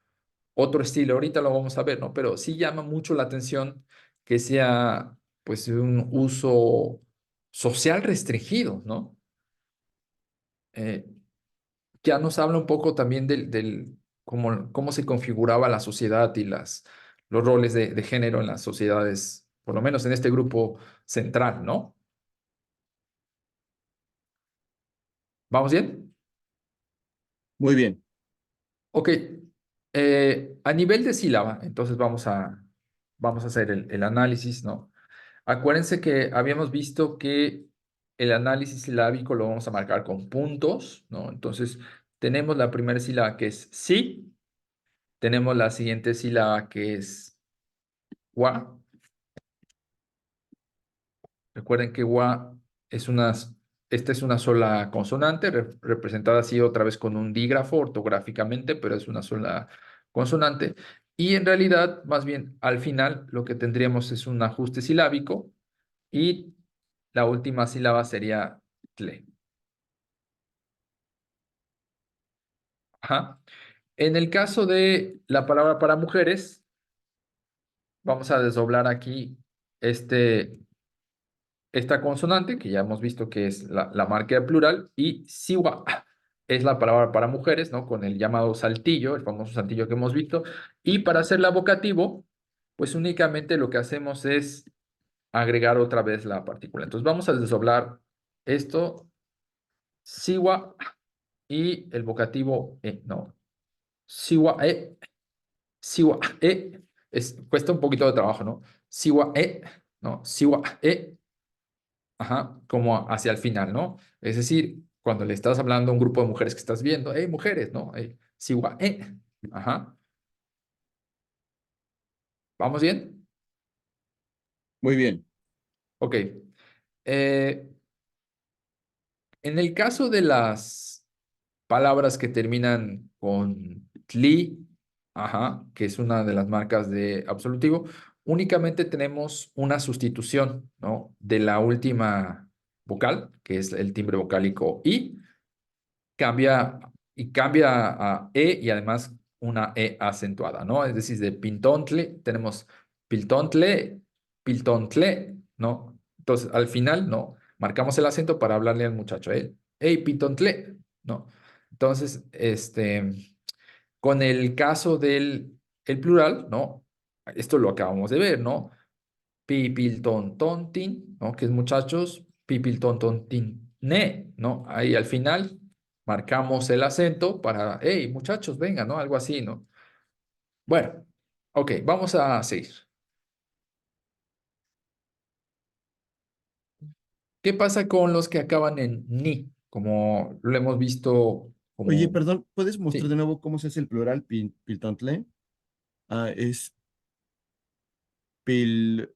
estilo. Ahorita lo vamos a ver, ¿no? Pero sí llama mucho la atención que sea, pues, un uso social restringido, ¿no? Eh, ya nos habla un poco también del cómo se configuraba la sociedad y los roles de género en las sociedades, por lo menos en este grupo central, ¿no? ¿Vamos bien? Muy bien. Ok, a nivel de sílaba, entonces vamos a hacer el análisis, ¿no? Acuérdense que habíamos visto que el análisis silábico lo vamos a marcar con puntos, ¿no? Entonces, tenemos la primera sílaba que es sí, tenemos la siguiente sílaba que es gua. Recuerden que gua es esta es una sola consonante, representada así otra vez con un dígrafo ortográficamente, pero es una sola consonante. Y en realidad, más bien, al final lo que tendríamos es un ajuste silábico y la última sílaba sería tle. Ajá. En el caso de la palabra para mujeres, vamos a desdoblar aquí esta consonante, que ya hemos visto que es la marca de plural, y siwa es la palabra para mujeres, ¿no? Con el llamado saltillo, el famoso saltillo que hemos visto. Y para hacerla vocativo, pues únicamente lo que hacemos es agregar otra vez la partícula. Entonces vamos a desdoblar esto, siwa, y el vocativo, no, siwa, siwa, cuesta un poquito de trabajo, ¿no? Siwa, no, siwa, ajá, como hacia el final, ¿no? Es decir, cuando le estás hablando a un grupo de mujeres que estás viendo, hey, mujeres, ¿no? Hey, siwa, ajá, ¿vamos bien? Muy bien. Ok. Eh, en el caso de las palabras que terminan con tli, ajá, que es una de las marcas de absolutivo, únicamente tenemos una sustitución, ¿no? De la última vocal, que es el timbre vocálico i, cambia cambia a e y además una e acentuada, ¿no? Es decir, de pintontle tenemos piltontle, piltontle, ¿no? Entonces, al final, no, marcamos el acento para hablarle al muchacho, hey, pintontle, ¿no? Entonces, con el caso del el plural, ¿no? Esto lo acabamos de ver, ¿no? Pipiltontontin, ¿no? Que es muchachos, pipiltontontin-ne, ¿no? Ahí al final marcamos el acento para, hey, muchachos, vengan, ¿no? Algo así, ¿no? Bueno, ok, vamos a seguir. ¿Qué pasa con los que acaban en ni? Como lo hemos visto Oye, como, perdón, ¿puedes mostrar de sí, nuevo cómo se hace el plural piltontle? Ah, es pil,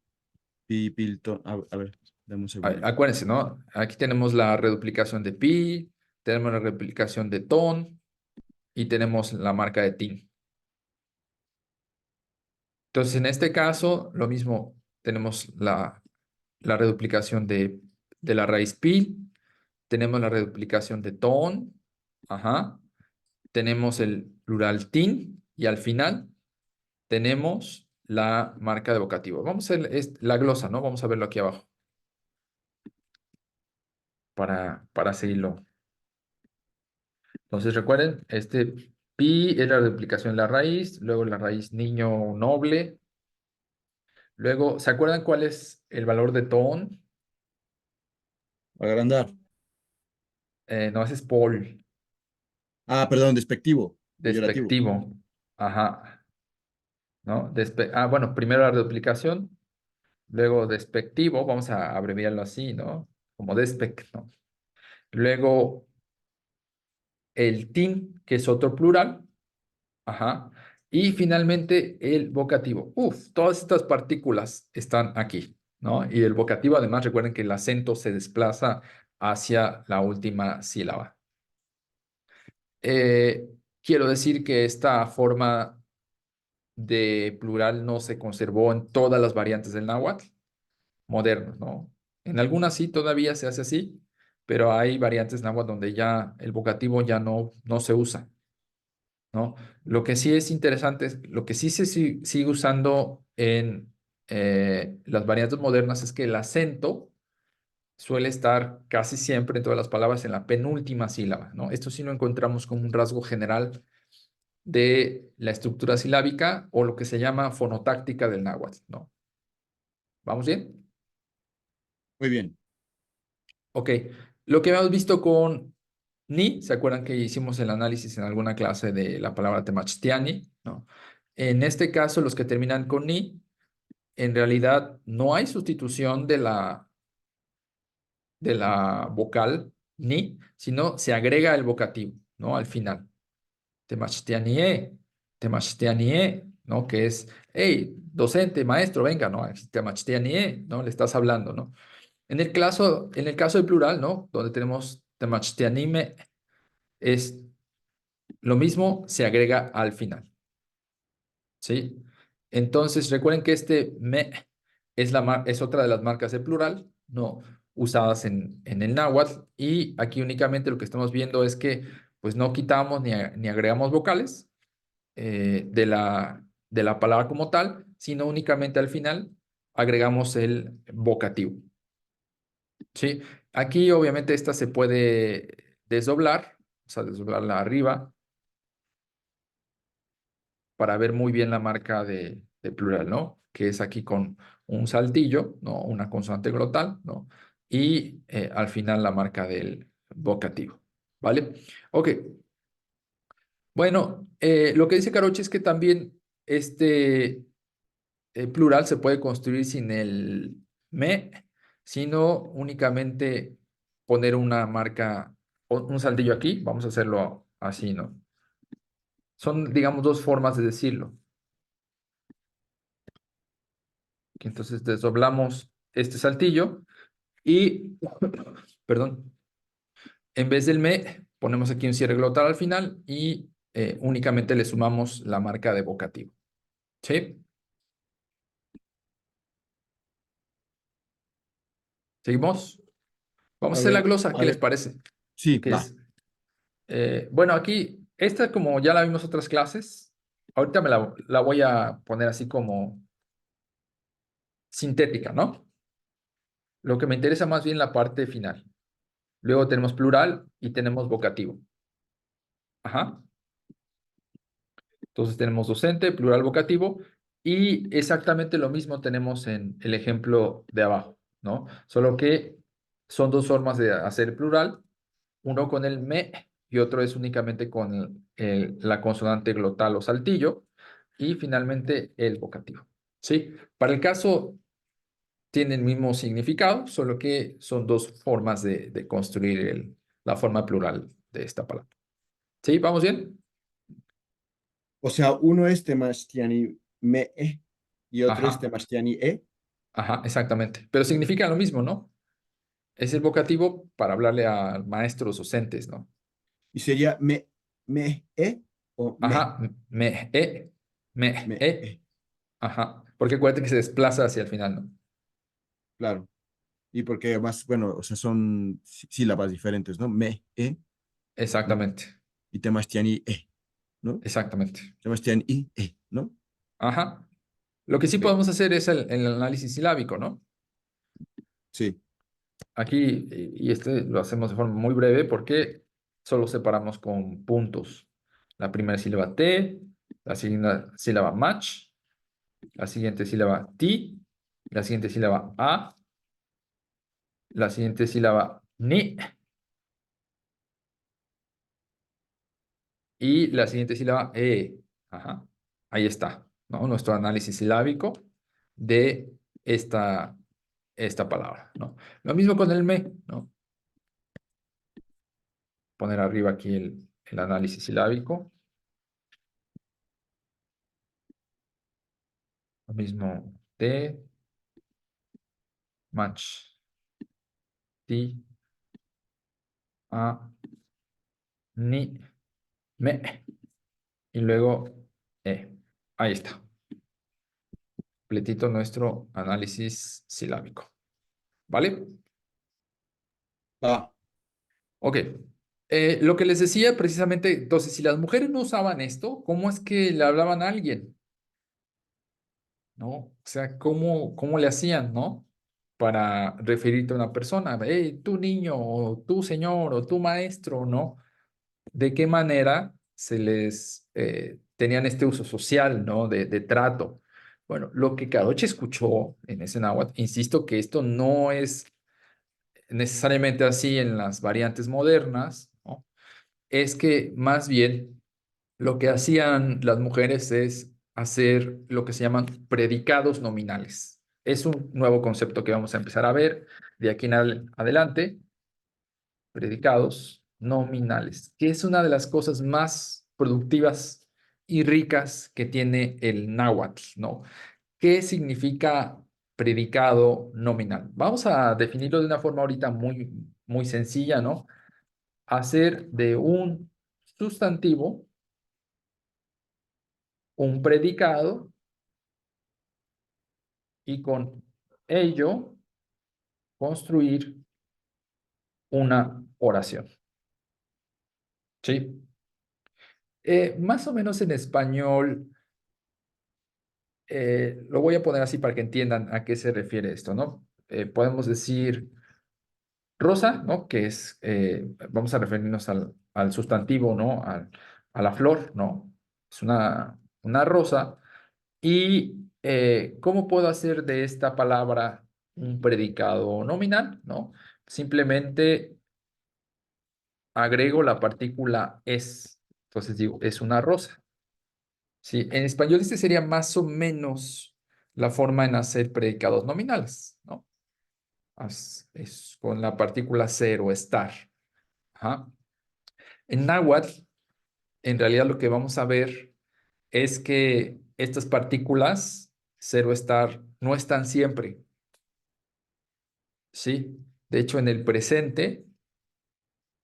Pipilton. A ver, dame un segundo. Acuérdense, ¿no? Aquí tenemos la reduplicación de pi, tenemos la replicación de ton y tenemos la marca de tin. Entonces, en este caso, lo mismo, tenemos la reduplicación de la raíz pi, tenemos la reduplicación de ton, ajá, tenemos el plural tin y al final tenemos la marca de vocativo. Vamos a ver la glosa, ¿no? Vamos a verlo aquí abajo para seguirlo. Entonces recuerden, este pi es la reduplicación de la raíz, luego la raíz niño noble, luego, ¿se acuerdan cuál es el valor de ton? Agrandar. No, ese es Paul, Ah, perdón, despectivo, peyorativo. despectivo. Ajá, ¿no? Bueno, primero la reduplicación, luego despectivo, vamos a abreviarlo así, ¿no? Como despect, ¿no? Luego el tin, que es otro plural, ajá. Y finalmente el vocativo. Uf, todas estas partículas están aquí, ¿no? Y el vocativo, además, recuerden que el acento se desplaza hacia la última sílaba. Quiero decir que esta forma de plural no se conservó en todas las variantes del náhuatl modernos, ¿no? En algunas sí todavía se hace así, pero hay variantes náhuatl donde ya el vocativo ya no se usa, ¿no? Lo que sí es interesante, lo que sí se sigue usando en las variantes modernas es que el acento suele estar casi siempre en todas las palabras en la penúltima sílaba, ¿no? Esto sí lo encontramos como un rasgo general de la estructura silábica o lo que se llama fonotáctica del náhuatl, ¿no? ¿Vamos bien? Muy bien. Ok. Lo que hemos visto con ni, ¿se acuerdan que hicimos el análisis en alguna clase de la palabra temachtiani, ¿no? En este caso, los que terminan con ni, en realidad no hay sustitución de la vocal ni, sino se agrega el vocativo, ¿no? Al final. Temachtianie, temachtianie, ¿no? Que es, hey, docente, maestro, venga, ¿no? Temachtianie, ¿no? Le estás hablando, ¿no? En el caso del plural, ¿no? Donde tenemos temachtianime, es lo mismo, se agrega al final, ¿sí? Entonces, recuerden que este me es otra de las marcas de plural, no usadas en el náhuatl, y aquí únicamente lo que estamos viendo es que, pues, no quitamos ni agregamos vocales de la palabra como tal, sino únicamente al final agregamos el vocativo, ¿sí? Aquí, obviamente, esta se puede desdoblar, o sea, desdoblarla arriba para ver muy bien la marca de plural, ¿no? Que es aquí con un saltillo, ¿no? Una consonante glotal, ¿no? Y al final la marca del vocativo, ¿vale? Ok. Bueno, lo que dice Carochi es que también este plural se puede construir sin el me, sino únicamente poner una marca, un saltillo aquí, vamos a hacerlo así, ¿no? Son, digamos, dos formas de decirlo. Que entonces desdoblamos este saltillo y, perdón, en vez del me, ponemos aquí un cierre glotal al final y únicamente le sumamos la marca de vocativo. ¿Sí? ¿Seguimos? Vamos a hacer la glosa, A ¿qué les ver, parece? sí, Que va. es, bueno, aquí, esta como ya la vimos otras clases, ahorita la voy a poner así como sintética, ¿no? Lo que me interesa más bien la parte final. Luego tenemos plural y tenemos vocativo. Ajá. Entonces tenemos docente, plural vocativo, y exactamente lo mismo tenemos en el ejemplo de abajo, ¿no? Solo que son dos formas de hacer plural, uno con el me y otro es únicamente con la consonante glotal o saltillo, y finalmente el vocativo, ¿sí? Para el caso tienen el mismo significado, solo que son dos formas de construir la forma plural de esta palabra. ¿Sí? ¿Vamos bien? O sea, uno es Temashtiani me y otro es Ajá. Temashtiani e. Ajá, exactamente. Pero significa lo mismo, ¿no? Es el vocativo para hablarle a maestros docentes, ¿no? Y sería o Ajá, me, me, ajá. Porque acuérdate que se desplaza hacia el final, ¿no? claro. Y porque además, bueno, o sea, son sílabas diferentes, ¿no? Y, Exactamente, y temastiani, ¿no? exactamente. Temastiani, ¿no? Ajá. Lo que sí Ok, podemos hacer es el análisis silábico, ¿no? sí. Aquí, y este lo hacemos de forma muy breve porque solo separamos con puntos. La primera sílaba T, la siguiente sílaba match, la siguiente sílaba ti, la siguiente sílaba a, la siguiente sílaba ni y la siguiente sílaba e. Ajá. Ahí está, ¿no? Nuestro análisis silábico de esta palabra, ¿no? Lo mismo con el me, ¿no? Poner arriba aquí el análisis silábico. Lo mismo de match, ti, a, ni, me y luego e. Ahí está. Completito nuestro análisis silábico. ¿Vale? Va. Ok. Lo que les decía precisamente, entonces, si las mujeres no usaban esto, ¿cómo es que le hablaban a alguien? ¿No? O sea, ¿cómo le hacían, ¿no? Para referirte a una persona, hey, tú niño, o tú señor, o tú maestro, ¿no? ¿De qué manera se les tenían este uso social, ¿no? De trato. Bueno, lo que Caroche escuchó en ese náhuatl, insisto que esto no es necesariamente así en las variantes modernas, ¿no? Es que más bien lo que hacían las mujeres es hacer lo que se llaman predicados nominales. Es un nuevo concepto que vamos a empezar a ver de aquí en adelante, predicados nominales, que es una de las cosas más productivas y ricas que tiene el náhuatl, ¿no? ¿Qué significa predicado nominal? Vamos a definirlo de una forma ahorita muy sencilla, ¿no? Hacer de un sustantivo un predicado y con ello construir una oración. ¿Sí? Más o menos en español, lo voy a poner así para que entiendan a qué se refiere esto, ¿no? Podemos decir rosa, ¿no? Que es, vamos a referirnos al sustantivo, ¿no? A la flor, ¿no? Es una rosa. ¿Y cómo puedo hacer de esta palabra un predicado nominal, ¿no? Simplemente agrego la partícula es. Entonces digo, es una rosa. Sí, en español este sería más o menos la forma en hacer predicados nominales, ¿no? Es con la partícula ser o estar. Ajá. En náhuatl, en realidad lo que vamos a ver es que estas partículas, ser o estar, no están siempre. Sí, de hecho en el presente,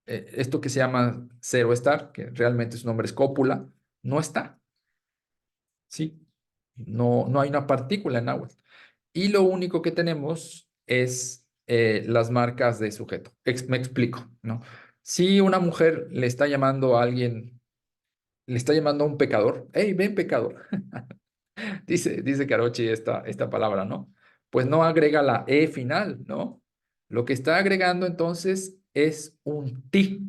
esto que se llama ser o estar, que realmente su nombre es cópula, no está. Sí, no hay una partícula en náhuatl. Y lo único que tenemos es las marcas de sujeto. Me explico, ¿no? Si una mujer le está llamando a alguien, le está llamando a un pecador, hey, ven pecador, dice Carochi esta palabra, ¿no? Pues no agrega la E final, ¿no? Lo que está agregando entonces es un ti.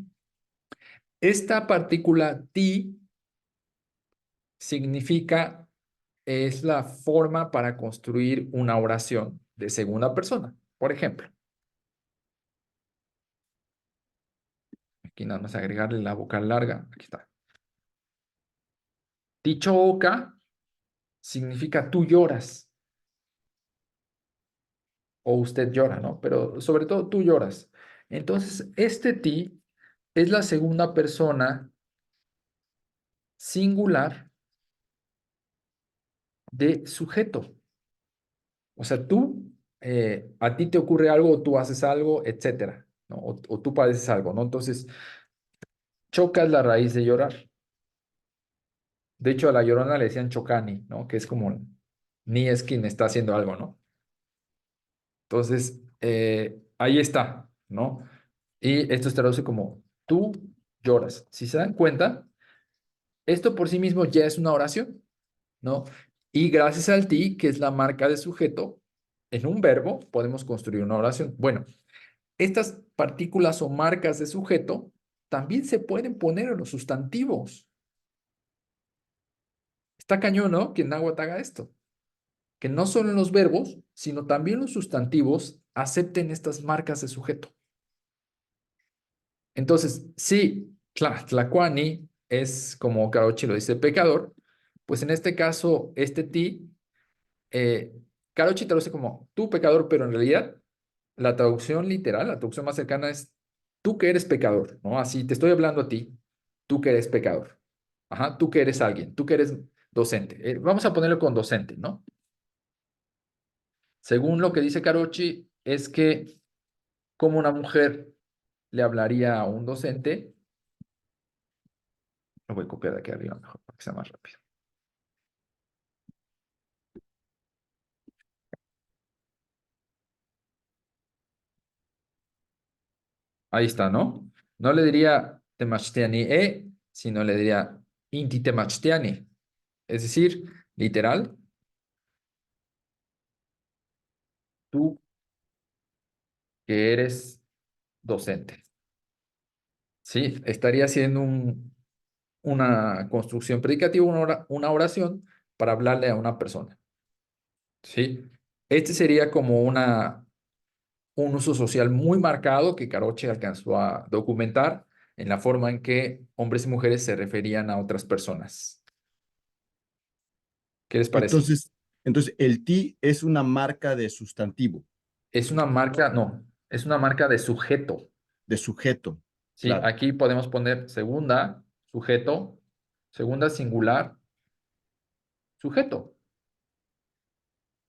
Esta partícula ti significa, es la forma para construir una oración de segunda persona. Por ejemplo, aquí nada más agregarle la vocal larga. Aquí está. Tichoca significa tú lloras o usted llora, ¿no? Pero sobre todo tú lloras. Entonces, este ti es la segunda persona singular de sujeto. O sea, a ti te ocurre algo, o tú haces algo, etcétera, ¿no? O tú padeces algo, ¿no? Entonces, chocas la raíz de llorar. De hecho, a la Llorona le decían chocani, ¿no? Que es como, ni es quien está haciendo algo, ¿no? Entonces, ahí está, ¿no? Y esto se traduce como, tú lloras. Si se dan cuenta, esto por sí mismo ya es una oración, ¿no? Y gracias al ti, que es la marca de sujeto, en un verbo podemos construir una oración. Bueno, estas partículas o marcas de sujeto también se pueden poner en los sustantivos. Está cañón, ¿no? Que en náhuatl haga esto. Que no solo en los verbos, sino también los sustantivos acepten estas marcas de sujeto. Entonces, si tlacuani es como Carochi lo dice, pecador, pues en este caso, este ti, eh, Carochi traduce como tú pecador, pero en realidad la traducción literal, la traducción más cercana es tú que eres pecador, ¿no? Así te estoy hablando a ti, tú que eres pecador. Ajá, tú que eres alguien, tú que eres docente. Vamos a ponerlo con docente, ¿no? Según lo que dice Carochi, es que como una mujer le hablaría a un docente, lo voy a copiar de aquí arriba mejor para que sea más rápido. Ahí está, ¿no? No le diría temachtiani sino le diría inti temachtiani. Es decir, literal, tú que eres docente. Sí, estaría haciendo una construcción predicativa, una oración para hablarle a una persona. Sí, este sería como un uso social muy marcado que Caroche alcanzó a documentar en la forma en que hombres y mujeres se referían a otras personas. ¿Qué les parece? Entonces, entonces el ti es una marca de sustantivo, Es una marca, no, es una marca de sujeto. de sujeto, Sí, claro. aquí podemos poner segunda, sujeto, segunda singular, sujeto.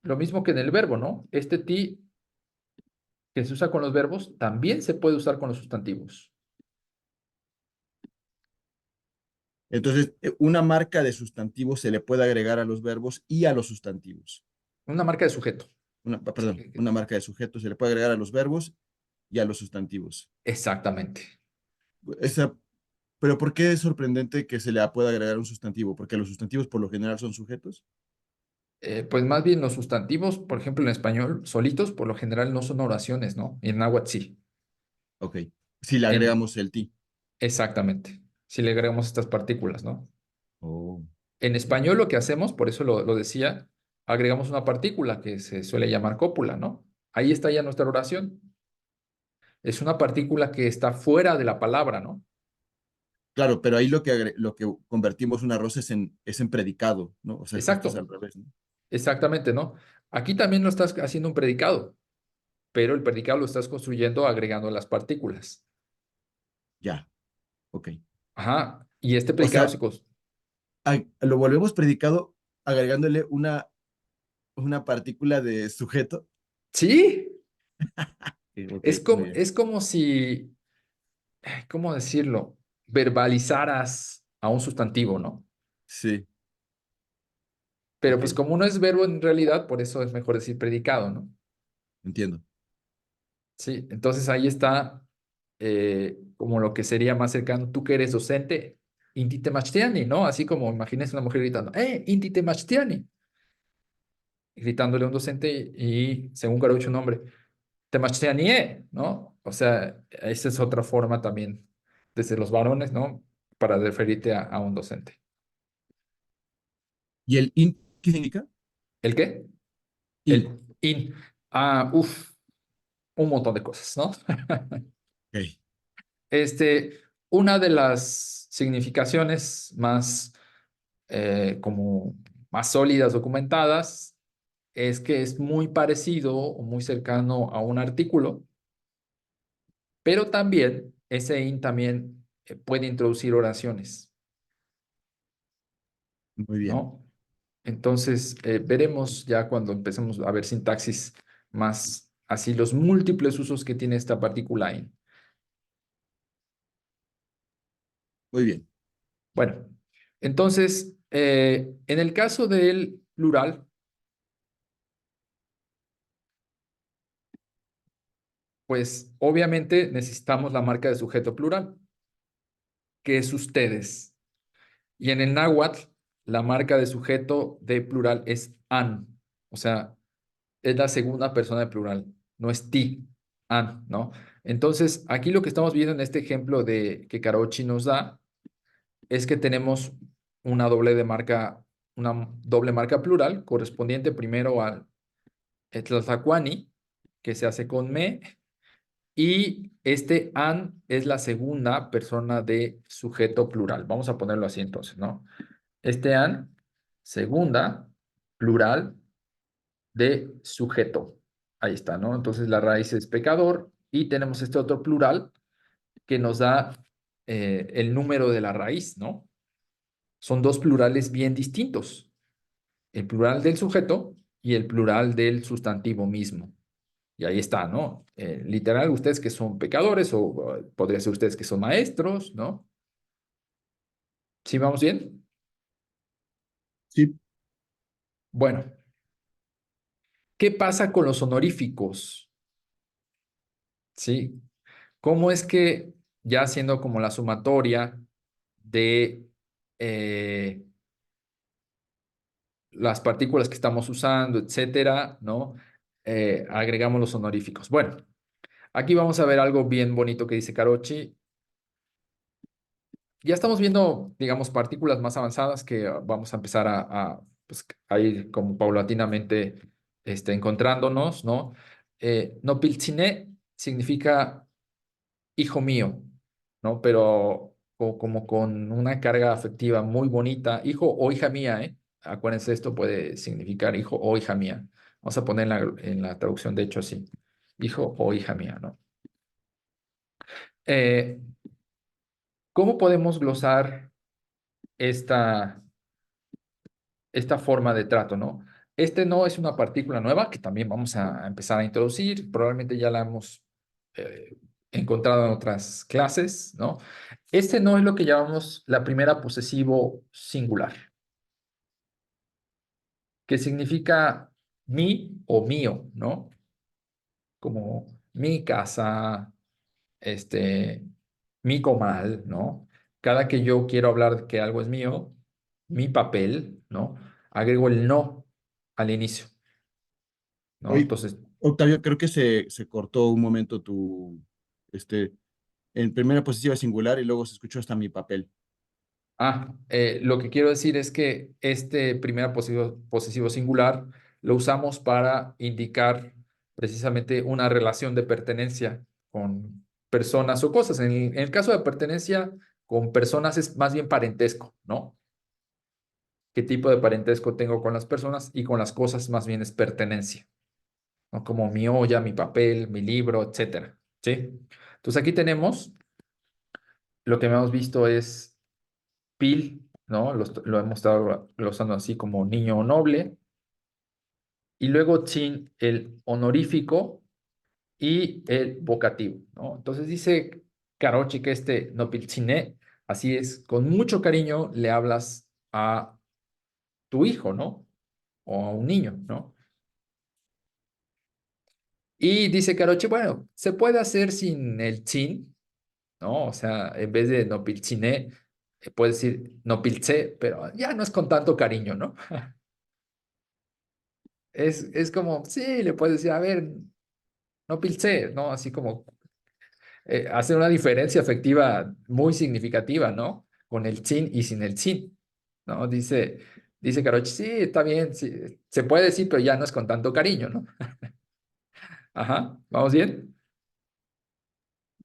Lo mismo que en el verbo, ¿no? Este ti que se usa con los verbos también se puede usar con los sustantivos. Entonces, una marca de sustantivo se le puede agregar a los verbos y a los sustantivos. Una marca de sujeto. Sí, Perdón, una marca de sujeto se le puede agregar a los verbos y a los sustantivos. exactamente. Esa, pero ¿por qué es sorprendente que se le pueda agregar un sustantivo? Porque los sustantivos por lo general son sujetos. Pues más bien los sustantivos, por ejemplo, en español, solitos, por lo general no son oraciones, ¿no? Y en náhuatl sí. Ok. Si le En, agregamos el ti. exactamente. Si le agregamos estas partículas, ¿no? Oh, En español lo que hacemos, por eso lo decía, agregamos una partícula que se suele llamar cópula, ¿no? Ahí está ya nuestra oración. Es una partícula que está fuera de la palabra, ¿no? claro, pero ahí lo que convertimos un arroz es en predicado, ¿no? O sea, justo es Exacto, al revés, ¿no? exactamente, ¿no? Aquí también lo estás haciendo un predicado, pero el predicado lo estás construyendo agregando las partículas. Ya, ok. Ajá, y este O predicado sea, se construye. lo volvemos predicado agregándole una partícula de sujeto. Sí, Ok, muy bien. es como si, ¿cómo decirlo? Verbalizaras a un sustantivo, ¿no? Sí, Pero ok, pues como no es verbo en realidad, por eso es mejor decir predicado, ¿no? entiendo. Sí, entonces ahí está como lo que sería más cercano, tú que eres docente, inti temachtiani, ¿no? Así como imagínese una mujer gritando, inti temachtiani, gritándole a un docente y según Carucho un hombre, temachtiani, ¿no? O sea, esa es otra forma también desde los varones, ¿no? Para referirte a un docente. ¿Y el in qué significa? ¿El qué? In. El in. Ah, uff, un montón de cosas, ¿no? Ok, Este, una de las significaciones más como más sólidas documentadas es que es muy parecido o muy cercano a un artículo, pero también ese in también puede introducir oraciones, muy bien. ¿no? Entonces, veremos ya cuando empecemos a ver sintaxis más así los múltiples usos que tiene esta partícula in. Muy bien. Bueno, entonces, en el caso del plural, pues obviamente necesitamos la marca de sujeto plural, que es ustedes. Y en el náhuatl, la marca de sujeto de plural es an, o sea, es la segunda persona de plural, no es ti, an, ¿no? Entonces, aquí lo que estamos viendo en este ejemplo de que Carochi nos da es que tenemos una doble marca plural correspondiente primero al Tlaxacuani, que se hace con me, y este an es la segunda persona de sujeto plural. Vamos a ponerlo así entonces, ¿no? Este an, segunda plural de sujeto. Ahí está, ¿no? Entonces la raíz es pecador y tenemos este otro plural que nos da el número de la raíz, ¿no? Son dos plurales bien distintos, el plural del sujeto y el plural del sustantivo mismo. Y ahí está, ¿no? Literal, ustedes que son pecadores o podría ser ustedes que son maestros, ¿no? ¿Sí vamos bien? Sí, Bueno, ¿qué pasa con los honoríficos? ¿Sí? ¿Cómo es que ya haciendo como la sumatoria de las partículas que estamos usando, etcétera, ¿no? Agregamos los honoríficos. Bueno, aquí vamos a ver algo bien bonito que dice Carochi. Ya estamos viendo, digamos, partículas más avanzadas que vamos a empezar pues, a ir como paulatinamente encontrándonos, ¿no? Nopiltzine significa hijo mío, ¿no? Pero como con una carga afectiva muy bonita, hijo o hija mía, ¿eh? Acuérdense, esto puede significar hijo o hija mía. Vamos a poner en la traducción, de hecho, así, hijo o hija mía, ¿no? Eh, ¿Cómo podemos glosar esta, esta forma de trato, ¿no? Este no es una partícula nueva que también vamos a empezar a introducir, probablemente ya la hemos eh, encontrado en otras clases, ¿no? Este no es lo que llamamos la primera posesivo singular, que significa mi o mío, ¿no? Como mi casa, este, mi comal, ¿no? Cada que yo quiero hablar de que algo es mío, mi papel, ¿no? Agrego el no al inicio, ¿no? oye, Entonces, Octavio, creo que se cortó un momento este, en primera positiva singular y luego se escuchó hasta mi papel. lo que quiero decir es que este primer posesivo singular lo usamos para indicar precisamente una relación de pertenencia con personas o cosas. En el caso de pertenencia con personas es más bien parentesco, ¿no? ¿Qué tipo de parentesco tengo con las personas y con las cosas más bien es pertenencia, ¿no? Como mi olla, mi papel, mi libro, etcétera, ¿sí? Entonces aquí tenemos lo que hemos visto es Pil, ¿no? Lo hemos estado glosando así como niño noble. Y luego Chin, el honorífico y el vocativo, ¿no? Entonces dice Carochi que este Nopilchiné, así es, con mucho cariño le hablas a tu hijo, ¿no? O a un niño, ¿no? Y dice Carochi, bueno, se puede hacer sin el Chin, ¿no? O sea, en vez de Nopilchiné, puedes decir Nopilche, pero ya no es con tanto cariño, ¿no? Es como, sí, le puedes decir, a ver, no pilché, ¿no? Así como hace una diferencia afectiva muy significativa, ¿no? Con el chin y sin el chin, ¿no? Dice Karochi, sí, está bien, sí, se puede decir, pero ya no es con tanto cariño, ¿no? Ajá, ¿vamos bien?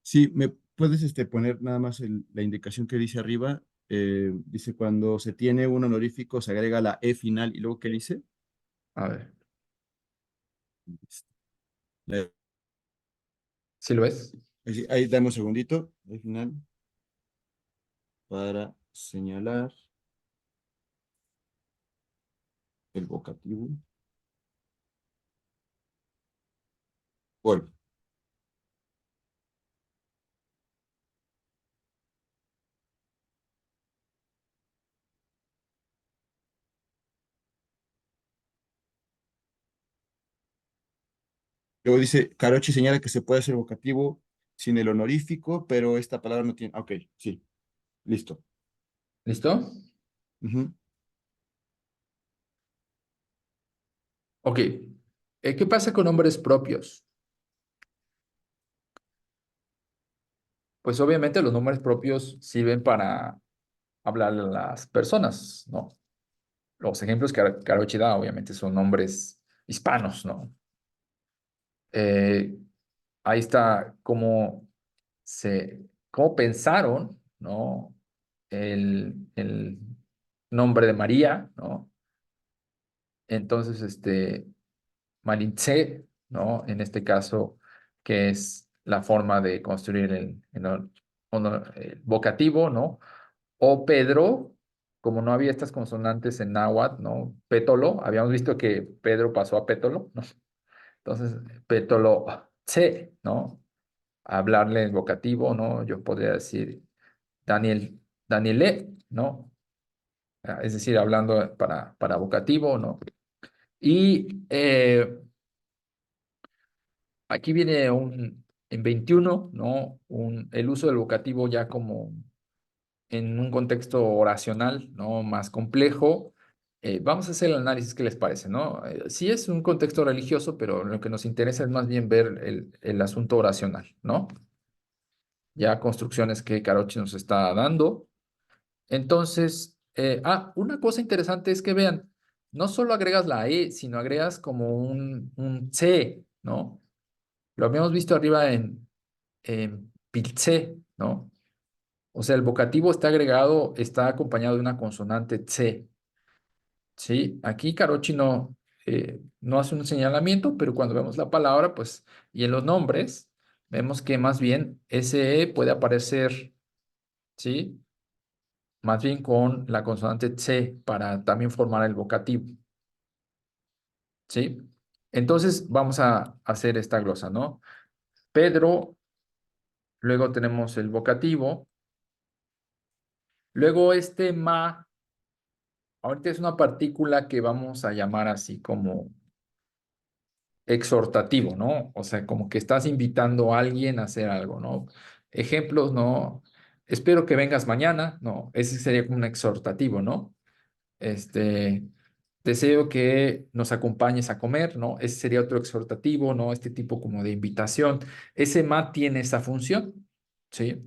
Sí, ¿me puedes poner nada más la indicación que dice arriba? Dice cuando se tiene un honorífico se agrega la E final y luego ¿qué dice? A ver, La- ¿sí lo es? ahí dame un segundito, E final, para señalar. el vocativo. Bueno, luego dice, Carochi señala que se puede hacer vocativo sin el honorífico, pero esta palabra no tiene. Ok, sí, listo. ¿Listo? Ujú. Ok. ¿Qué pasa con nombres propios? Pues obviamente los nombres propios sirven para hablar a las personas, ¿no? Los ejemplos que Carochi da, obviamente, son nombres hispanos, ¿no? Eh, Ahí está cómo pensaron, ¿no? El nombre de María, ¿no? Entonces, Malinche, ¿no? En este caso, que es la forma de construir el vocativo, ¿no? O Pedro, como no había estas consonantes en náhuatl, ¿no? Pétolo, habíamos visto que Pedro pasó a Pétolo, ¿no? Entonces, Pétolo, che, ¿no? Hablarle el vocativo, ¿no? Yo podría decir Daniele, ¿no? Es decir, hablando para vocativo, ¿no? Y aquí viene en 21, ¿no? El uso del vocativo ya como en un contexto oracional, ¿no? Más complejo. Vamos a hacer el análisis, ¿qué les parece, no? Sí es un contexto religioso, pero lo que nos interesa es más bien ver el asunto oracional, ¿no? Ya construcciones que Carochi nos está dando. Entonces, una cosa interesante es que vean, no solo agregas la E, sino agregas como un C, ¿no? Lo habíamos visto arriba en pilce, ¿no? O sea, el vocativo está agregado, está acompañado de una consonante tse, ¿sí? Aquí Carochi no hace un señalamiento, pero cuando vemos la palabra, pues, y en los nombres, vemos que más bien ese puede aparecer, ¿sí? Más bien con la consonante tse para también formar el vocativo, ¿sí? Entonces, vamos a hacer esta glosa, ¿no? Pedro, luego tenemos el vocativo, luego ma. Ahorita es una partícula que vamos a llamar así como exhortativo, ¿no? O sea, como que estás invitando a alguien a hacer algo, ¿no? Ejemplos, ¿no? Espero que vengas mañana, ¿no? Ese sería como un exhortativo, ¿no? Este, deseo que nos acompañes a comer, ¿no? Ese sería otro exhortativo, ¿no? Este tipo como de invitación. Ese ma tiene esa función, ¿sí?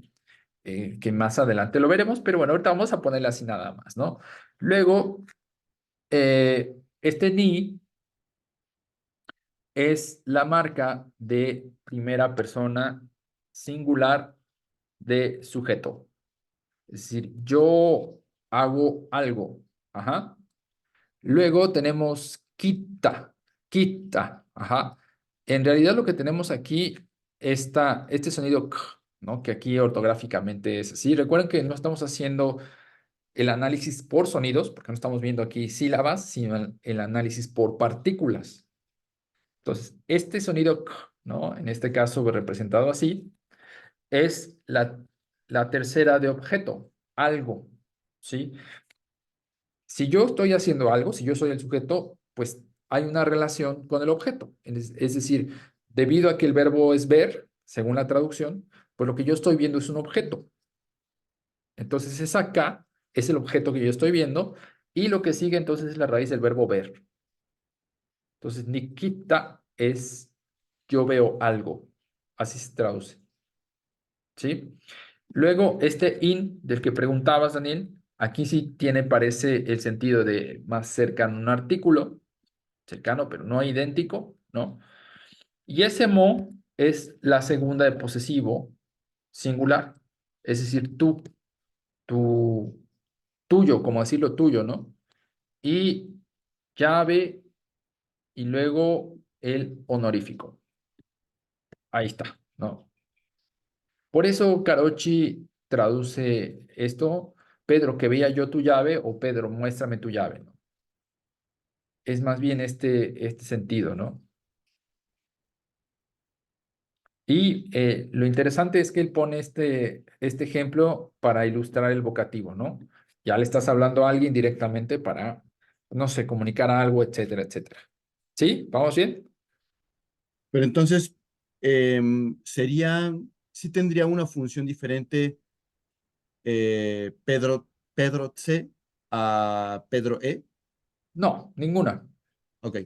Que más adelante lo veremos, pero bueno, ahorita vamos a ponerle así nada más, ¿no? Luego, este ni es la marca de primera persona singular de sujeto. Es decir, yo hago algo. Ajá. Luego tenemos quita, quita. Ajá. En realidad lo que tenemos aquí, este sonido k, ¿no? Que aquí ortográficamente es así. Recuerden que no estamos haciendo el análisis por sonidos, porque no estamos viendo aquí sílabas, sino el análisis por partículas. Entonces, este sonido, k, ¿no? En este caso representado así, es la tercera de objeto, algo, ¿sí? Si yo estoy haciendo algo, si yo soy el sujeto, pues hay una relación con el objeto. Es decir, debido a que el verbo es ver, según la traducción, pues lo que yo estoy viendo es un objeto. Entonces, esa K es el objeto que yo estoy viendo y lo que sigue entonces es la raíz del verbo ver. Entonces, Nikita es yo veo algo. Así se traduce. ¿Sí? Luego, este in del que preguntabas, Daniel, aquí sí tiene, parece, el sentido de más cercano a un artículo, cercano, pero no idéntico, ¿no? Y ese mo es la segunda de posesivo singular, es decir, tu, tuyo, como decirlo tuyo, ¿no? Y llave y luego el honorífico. Ahí está, ¿no? Por eso Carochi traduce esto, Pedro, que veía yo tu llave, o Pedro, muéstrame tu llave, ¿no? es más bien este sentido, ¿no? Y lo interesante es que él pone este ejemplo para ilustrar el vocativo, ¿no? Ya le estás hablando a alguien directamente para, no sé, comunicar algo, etcétera, etcétera. ¿Sí? ¿Vamos bien? Pero entonces, sería, sí tendría una función diferente Pedro C a Pedro E. No, ninguna. Ok,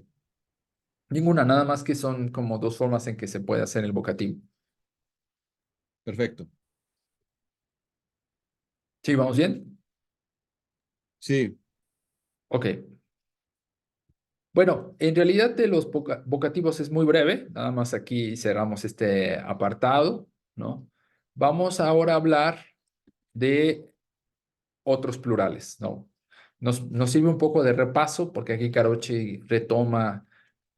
Ninguna, nada más que son como dos formas en que se puede hacer el vocativo. perfecto. ¿Sí? ¿Vamos bien? Sí, Ok. Bueno, en realidad de los vocativos es muy breve, nada más aquí cerramos este apartado, ¿no? Vamos ahora a hablar de otros plurales, ¿no? Nos sirve un poco de repaso porque aquí Carochi retoma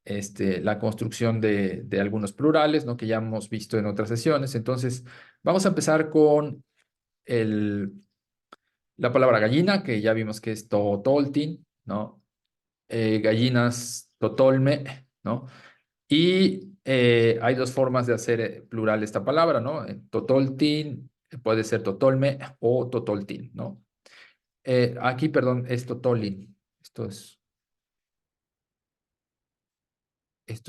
la construcción de algunos plurales, ¿no? Que ya hemos visto en otras sesiones. Entonces, vamos a empezar con el, la palabra gallina, que ya vimos que es totoltin, ¿no? Gallinas, totolme, ¿no? Y hay dos formas de hacer plural esta palabra, ¿no? Totoltin, puede ser totolme o totoltin, ¿no? Aquí, perdón, es totolin. Esto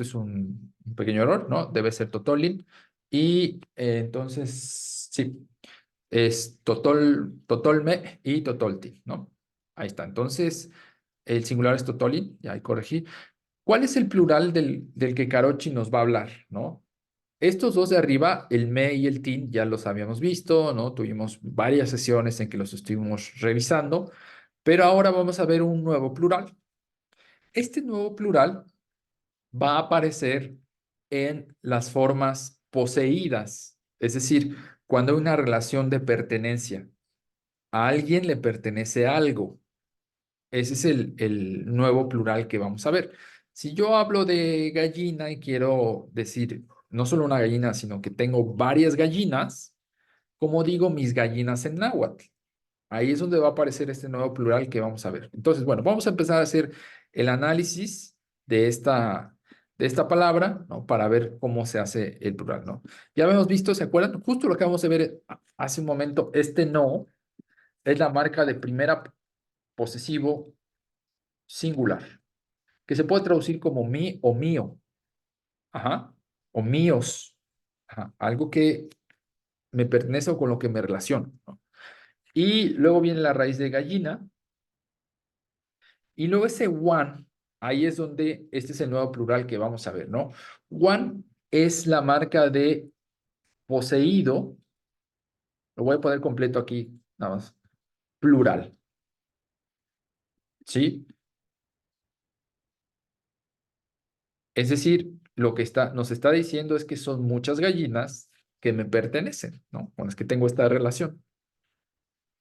es un pequeño error, ¿no? Debe ser totolin. Y entonces, sí, es totolme y totoltin, ¿no? Ahí está. Entonces, el singular es totolin, ya ahí corregí. ¿Cuál es el plural del que Carochi nos va a hablar, no? Estos dos de arriba, el me y el tin, ya los habíamos visto, ¿no? Tuvimos varias sesiones en que los estuvimos revisando, pero ahora vamos a ver un nuevo plural. Este nuevo plural va a aparecer en las formas poseídas, es decir, cuando hay una relación de pertenencia. A alguien le pertenece algo. Ese es el nuevo plural que vamos a ver. Si yo hablo de gallina y quiero decir no solo una gallina, sino que tengo varias gallinas, ¿cómo digo mis gallinas en náhuatl? Ahí es donde va a aparecer este nuevo plural que vamos a ver. Entonces, bueno, vamos a empezar a hacer el análisis de esta palabra, ¿no? Para ver cómo se hace el plural, ¿no? Ya habíamos visto, ¿se acuerdan? Justo lo que vamos a ver hace un momento, este no es la marca de primera posesivo singular, que se puede traducir como mi o mío, ajá, o míos, ajá, algo que me pertenece o con lo que me relaciono, ¿no? Y luego viene la raíz de gallina, y luego ese one, ahí es donde este es el nuevo plural que vamos a ver, ¿no? One es la marca de poseído, lo voy a poner completo aquí, nada más, plural, ¿sí? Es decir, lo que nos está diciendo es que son muchas gallinas que me pertenecen, ¿no? Con las que tengo esta relación.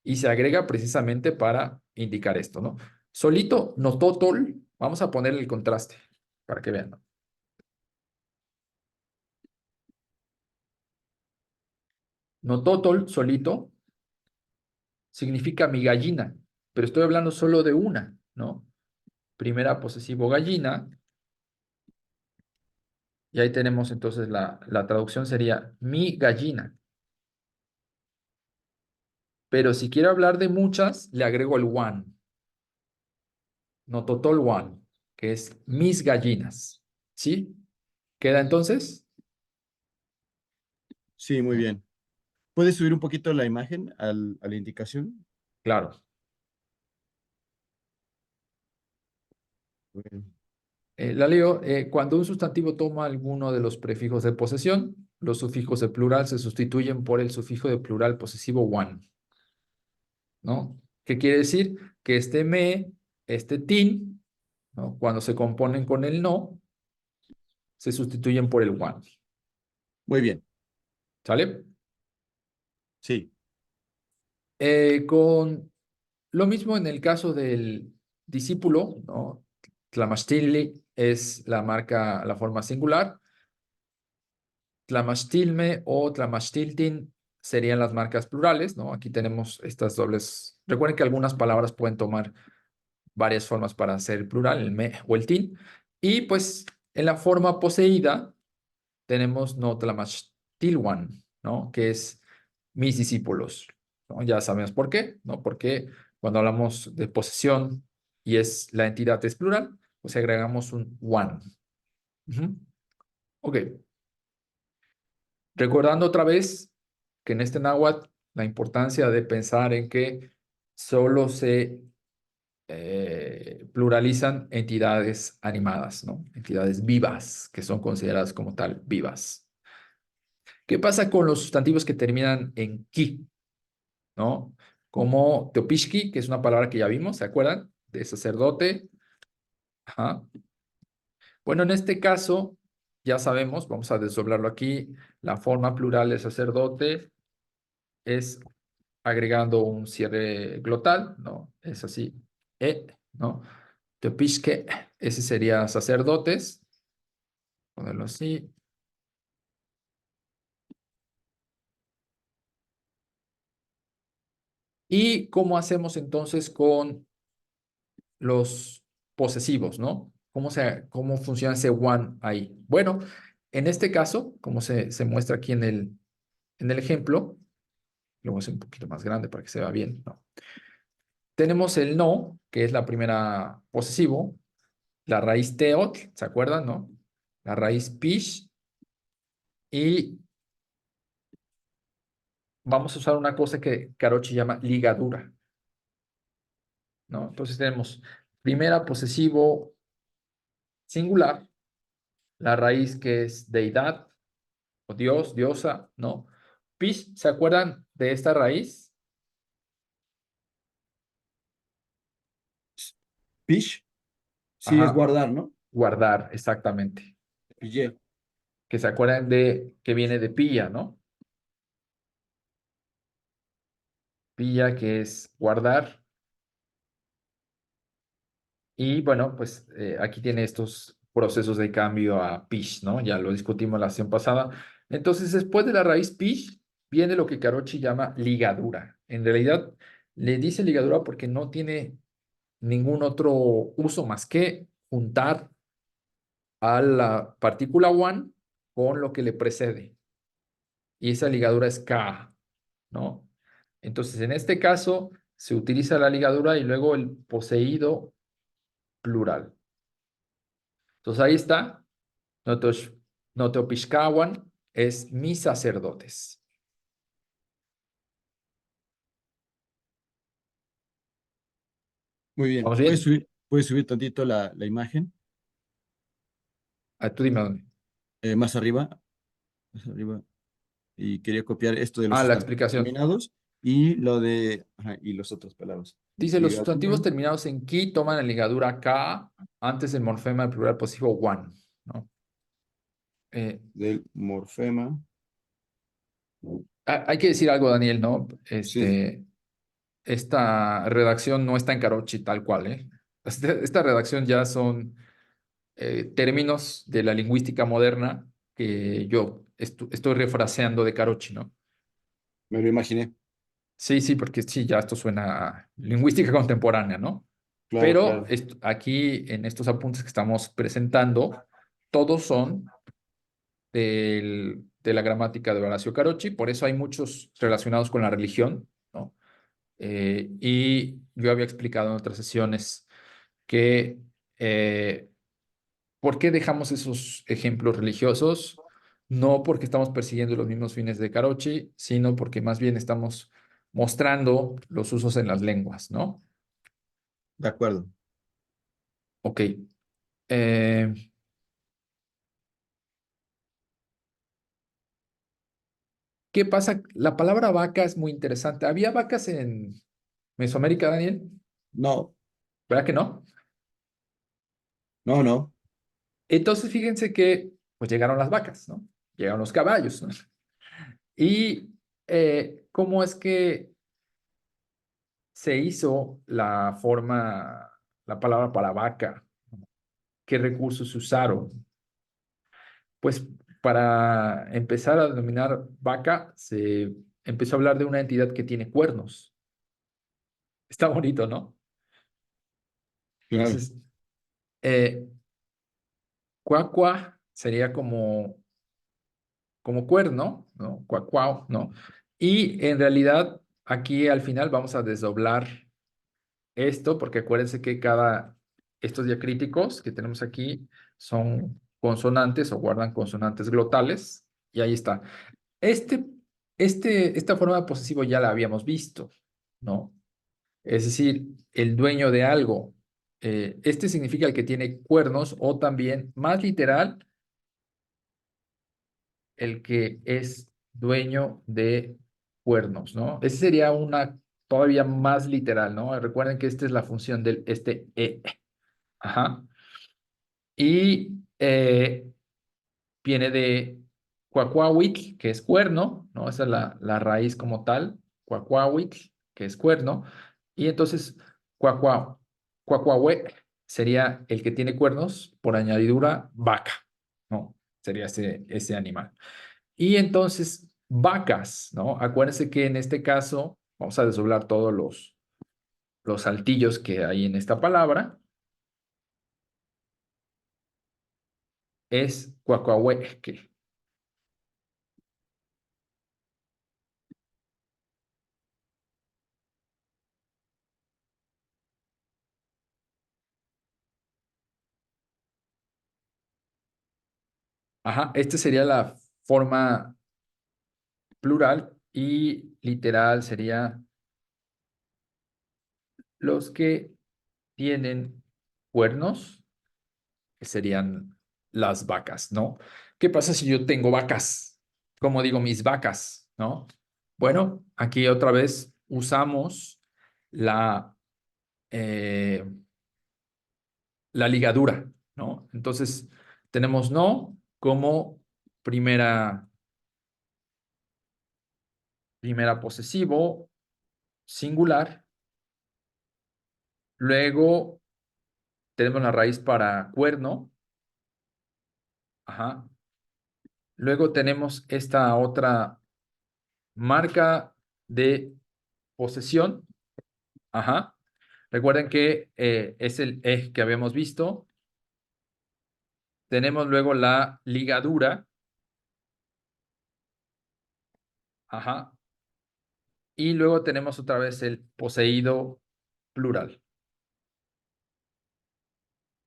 Y se agrega precisamente para indicar esto, ¿no? Solito, no totol, vamos a poner el contraste para que vean, ¿no? No totol, solito, significa mi gallina, pero estoy hablando solo de una, ¿no? Primera posesivo gallina, y ahí tenemos entonces la traducción sería mi gallina. Pero si quiero hablar de muchas, le agrego el one, no total one, que es mis gallinas, ¿sí? ¿Queda entonces? sí, muy bien. ¿Puedes subir un poquito la imagen a la indicación? Claro. Bueno. La leo. Cuando un sustantivo toma alguno de los prefijos de posesión, los sufijos de plural se sustituyen por el sufijo de plural posesivo one, ¿no? ¿Qué quiere decir? Que este me, este tin, ¿no? Cuando se componen con el no, se sustituyen por el one. Muy bien, ¿Sale? sí, Con lo mismo en el caso del discípulo, ¿no? Tlamachtilli es la marca, la forma singular. Tlamachtilme o Tlamachtiltin serían las marcas plurales, ¿no? Aquí tenemos estas dobles. Recuerden que algunas palabras pueden tomar varias formas para hacer el plural, el me o el tin. Y pues en la forma poseída tenemos no tlamachtilwan, ¿no? Que es mis discípulos, ¿no? Ya sabemos por qué, ¿no? Porque cuando hablamos de posesión y es la entidad es plural, pues agregamos un one. Ujú. Ok. Recordando otra vez que en este náhuatl la importancia de pensar en que solo se pluralizan entidades animadas, ¿no? Entidades vivas, que son consideradas como tal vivas. ¿Qué pasa con los sustantivos que terminan en ki, ¿no? Como teopishki, que es una palabra que ya vimos, ¿se acuerdan? De sacerdote. Ajá. Bueno, en este caso, ya sabemos, vamos a desdoblarlo aquí, la forma plural de sacerdote es agregando un cierre glotal, ¿no? Es así, ¿no? Teopishke, ese sería sacerdotes, ponerlo así. ¿Y cómo hacemos entonces con los posesivos, ¿no? ¿Cómo funciona ese one ahí? Bueno, en este caso, como se muestra aquí en el ejemplo, lo voy a hacer un poquito más grande para que se vea bien, ¿no? Tenemos el no, que es la primera posesivo, la raíz teot, ¿se acuerdan, no? La raíz pish, y vamos a usar una cosa que Carochi llama ligadura, ¿no? Entonces tenemos primera posesivo singular, la raíz que es deidad, o Dios, diosa, ¿no? Pish, ¿se acuerdan de esta raíz? Pish, sí es Ajá, guardar, ¿no? guardar, exactamente. Pillé. Que se acuerdan de que viene de pilla, ¿no? Pilla, que es guardar. Y bueno, pues aquí tiene estos procesos de cambio a pish, ¿no? Ya lo discutimos la sesión pasada. Entonces, después de la raíz pish, viene lo que Carochi llama ligadura. En realidad, le dice ligadura porque no tiene ningún otro uso más que juntar a la partícula one con lo que le precede. Y esa ligadura es K, ¿no? Entonces, en este caso, se utiliza la ligadura y luego el poseído plural. Entonces, ahí está. Notos- Notopishkawan es mis sacerdotes. Muy bien. ¿Vamos bien? Puedes subir tantito la imagen? Tú dime a dónde. Más arriba. Más arriba. Y quería copiar esto de los Ah, la sustantivos explicación. terminados y lo de, ajá, y los otros palabras. Dice, los sustantivos Ligadura terminados en ki toman la ligadura K antes del morfema del plural posesivo one, ¿no? Eh, del morfema. hay que decir algo, Daniel, ¿no? Sí, Esta redacción no está en Carochi tal cual, ¿eh? Esta redacción ya son términos de la lingüística moderna que yo estoy refraseando de Carochi, ¿no? me lo imaginé. Sí, sí, porque sí, ya esto suena a lingüística contemporánea, ¿no? Claro, Pero claro. aquí en estos apuntes que estamos presentando, todos son de la gramática de Horacio Carochi, por eso hay muchos relacionados con la religión, ¿no? Y yo había explicado en otras sesiones que eh, ¿por qué dejamos esos ejemplos religiosos? No porque estamos persiguiendo los mismos fines de Carochi, sino porque más bien estamos mostrando los usos en las lenguas, ¿no? De acuerdo. Ok. Eh, ¿Qué pasa? La palabra vaca es muy interesante. ¿Había vacas en Mesoamérica, Daniel? No, ¿Verdad que no? no, no. Entonces, fíjense que pues llegaron las vacas, ¿no? Llegaron los caballos, ¿no? Y cómo es que se hizo la palabra para vaca, qué recursos se usaron. Pues para empezar a denominar vaca, se empezó a hablar de una entidad que tiene cuernos. Está bonito, ¿no? Claro. Entonces, eh, cuacua sería como cuerno, ¿no? Cuacuao, ¿no? Y en realidad, aquí al final vamos a desdoblar esto, porque acuérdense que estos diacríticos que tenemos aquí son consonantes o guardan consonantes glotales, y ahí está. Este, esta forma de posesivo ya la habíamos visto, ¿no? Es decir, el dueño de algo. Este significa el que tiene cuernos o también, más literal, el que es dueño de cuernos, ¿no? Ese sería una todavía más literal, ¿no? Recuerden que esta es la función del e. Ajá. Y viene de cuacuahuitl, que es cuerno, ¿no? Esa es la raíz como tal, cuacuahuitl, que es cuerno. Y entonces, cuacua, cuacuahue sería el que tiene cuernos, por añadidura, vaca, ¿no? Sería ese animal. Y entonces, vacas, ¿no? Acuérdense que en este caso, vamos a desdoblar todos los saltillos que hay en esta palabra, es cuacuahueque. Ajá, esta sería la forma plural y literal sería los que tienen cuernos, que serían las vacas, ¿no? ¿Qué pasa si yo tengo vacas? ¿Cómo digo mis vacas, no? Bueno, aquí otra vez usamos la, eh, la ligadura, ¿no? Entonces, tenemos no como primera, primera posesivo singular. Luego tenemos la raíz para cuerno. Ajá. Luego tenemos esta otra marca de posesión. Ajá. Recuerden que es el que habíamos visto. Tenemos luego la ligadura. Ajá. Y luego tenemos otra vez el poseído plural.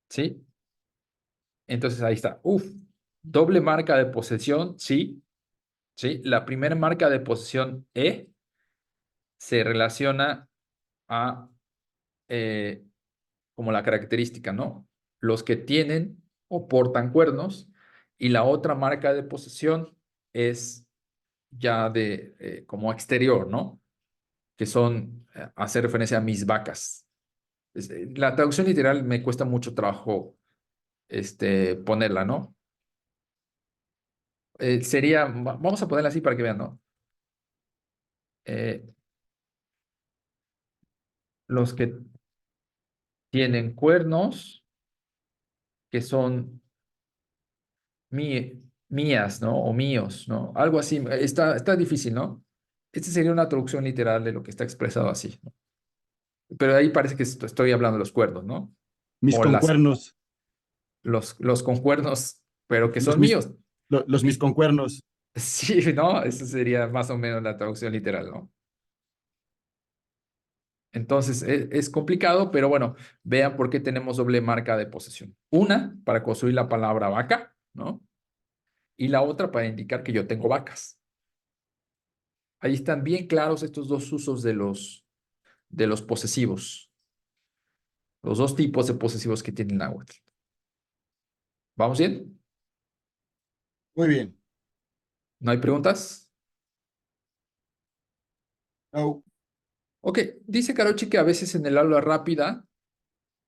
¿Sí? Entonces ahí está. Uf. Doble marca de posesión, sí. Sí. La primera marca de posesión se relaciona a como la característica, ¿no? Los que tienen o portan cuernos, y la otra marca de posesión es ya de como exterior, ¿no? Que son hacer referencia a mis vacas. La traducción literal me cuesta mucho trabajo ponerla, ¿no? Sería, vamos a ponerla así para que vean, ¿no? Eh, los que tienen cuernos, que son mías, ¿no? O míos, ¿no? Algo así. Está difícil, ¿no? Esta sería una traducción literal de lo que está expresado así, ¿no? Pero ahí parece que estoy hablando de los cuernos, ¿no? Mis O concuernos, los concuernos, pero que los son mis, míos. los mis Mis, concuernos. sí, ¿no? Esa sería más o menos la traducción literal, ¿no? Entonces, es complicado, pero bueno, vean por qué tenemos doble marca de posesión. Una, para construir la palabra vaca, ¿no? Y la otra para indicar que yo tengo vacas. Ahí están bien claros estos dos usos de los posesivos, los dos tipos de posesivos que tiene el náhuatl. ¿Vamos bien? Muy bien. ¿No hay preguntas? Au. Ok, dice Carochi que a veces en el habla rápida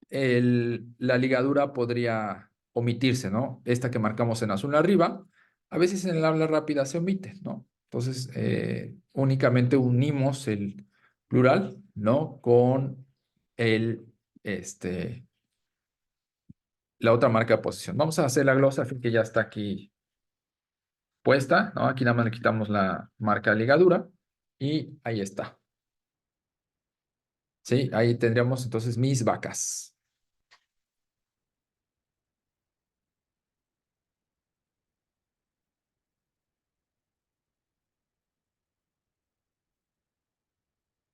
la ligadura podría omitirse, ¿no? Esta que marcamos en azul arriba, a veces en el habla rápida se omite, ¿no? Entonces, únicamente unimos el plural, ¿no? Con el, este, la otra marca de posición. Vamos a hacer la glosa, a fin que ya está aquí puesta, ¿no? Aquí nada más le quitamos la marca de ligadura y ahí está. Sí, ahí tendríamos entonces mis vacas.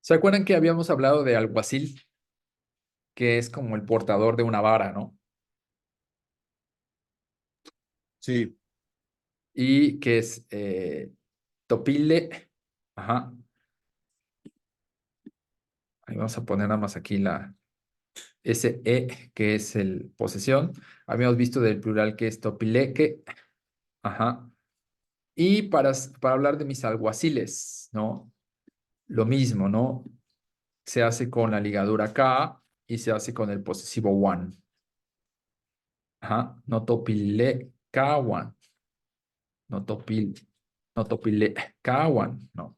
¿Se acuerdan que habíamos hablado de alguacil, que es como el portador de una vara, ¿no? Sí, Y que es topile, ajá, ahí vamos a poner nada más aquí la SE, que es el posesión. Habíamos visto del plural que es topileque, ajá. Y para hablar de mis alguaciles, ¿no? Lo mismo, ¿no? Se hace con la ligadura K y se hace con el posesivo one. Ajá, no topile K1, no topil, no topile K1, no.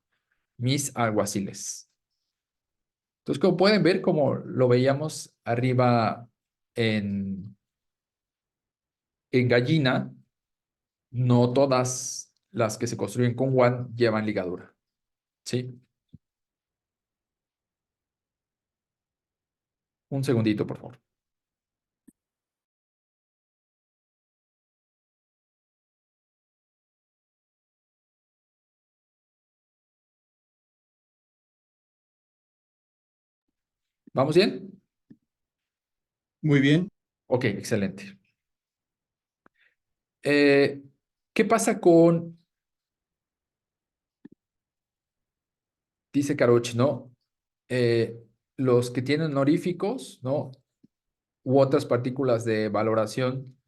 Mis alguaciles. Entonces, como pueden ver, como lo veíamos arriba en, en gallina, no todas las que se construyen con one llevan ligadura, ¿sí? Un segundito, por favor. ¿Vamos bien? muy bien. Ok, excelente. Eh, ¿Qué pasa con, dice Caroch, ¿no? Eh, los que tienen honoríficos, ¿no? U otras partículas de valoración.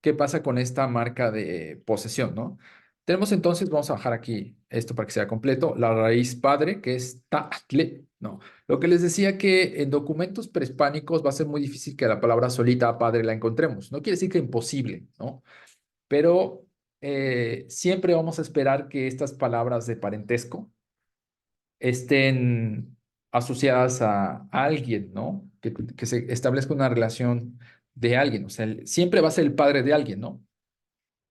¿Qué pasa con esta marca de posesión, no? Tenemos entonces, vamos a bajar aquí esto para que sea completo, la raíz padre, que es tatle, no. Lo que les decía que en documentos prehispánicos va a ser muy difícil que la palabra solita padre la encontremos. No quiere decir que imposible, ¿no? Pero siempre vamos a esperar que estas palabras de parentesco estén asociadas a alguien, ¿no? Que se establezca una relación de alguien. O sea, siempre va a ser el padre de alguien, ¿no?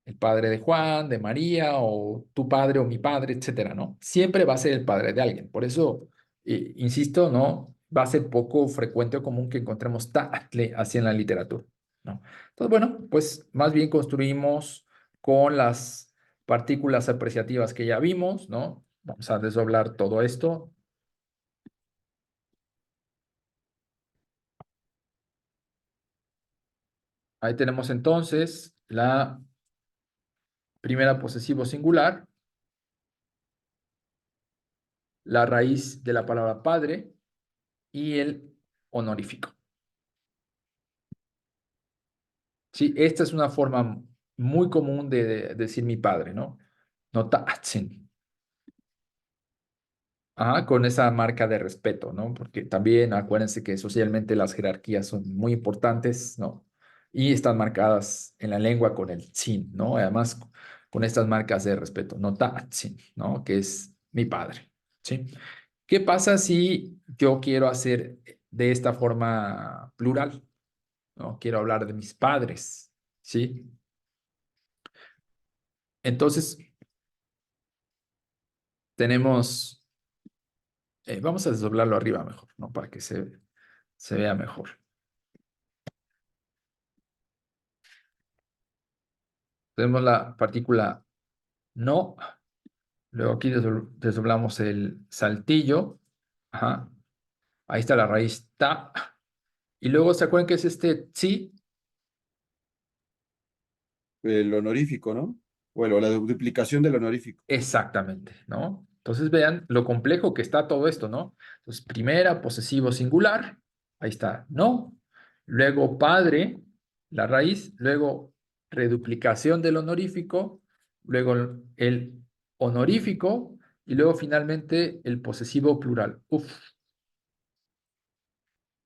El padre de Juan, de María, o tu padre o mi padre, etcétera, ¿no? Siempre va a ser el padre de alguien. Por eso, insisto, ¿no? Va a ser poco frecuente o común que encontremos tatle así en la literatura, ¿no? Entonces, bueno, pues más bien construimos con las partículas apreciativas que ya vimos, ¿no? Vamos a desdoblar todo esto. Ahí tenemos entonces la primera posesivo singular, la raíz de la palabra padre y el honorífico. Sí, esta es una forma muy común de decir mi padre, ¿no? No ta'atzin. Ajá, con esa marca de respeto, ¿no? Porque también acuérdense que socialmente las jerarquías son muy importantes, ¿no? Y están marcadas en la lengua con el sin, ¿no? Además, con estas marcas de respeto, no ta'atzin, ¿no? Que es mi padre, ¿sí? ¿Qué pasa si yo quiero hacer de esta forma plural? ¿No? Quiero hablar de mis padres, ¿sí? Entonces, tenemos, vamos a desdoblarlo arriba mejor, ¿no? Para que se vea mejor. Tenemos la partícula no, luego aquí desdoblamos el saltillo, ajá, ahí está la raíz ta, y luego se acuerdan que es este tsi, El honorífico, ¿no? Bueno, la duplicación del honorífico. exactamente, ¿no? Entonces vean lo complejo que está todo esto, ¿no? Entonces, primera, posesivo singular, ahí está, no, luego padre, la raíz, luego reduplicación del honorífico, luego el honorífico y luego finalmente el posesivo plural. Uf,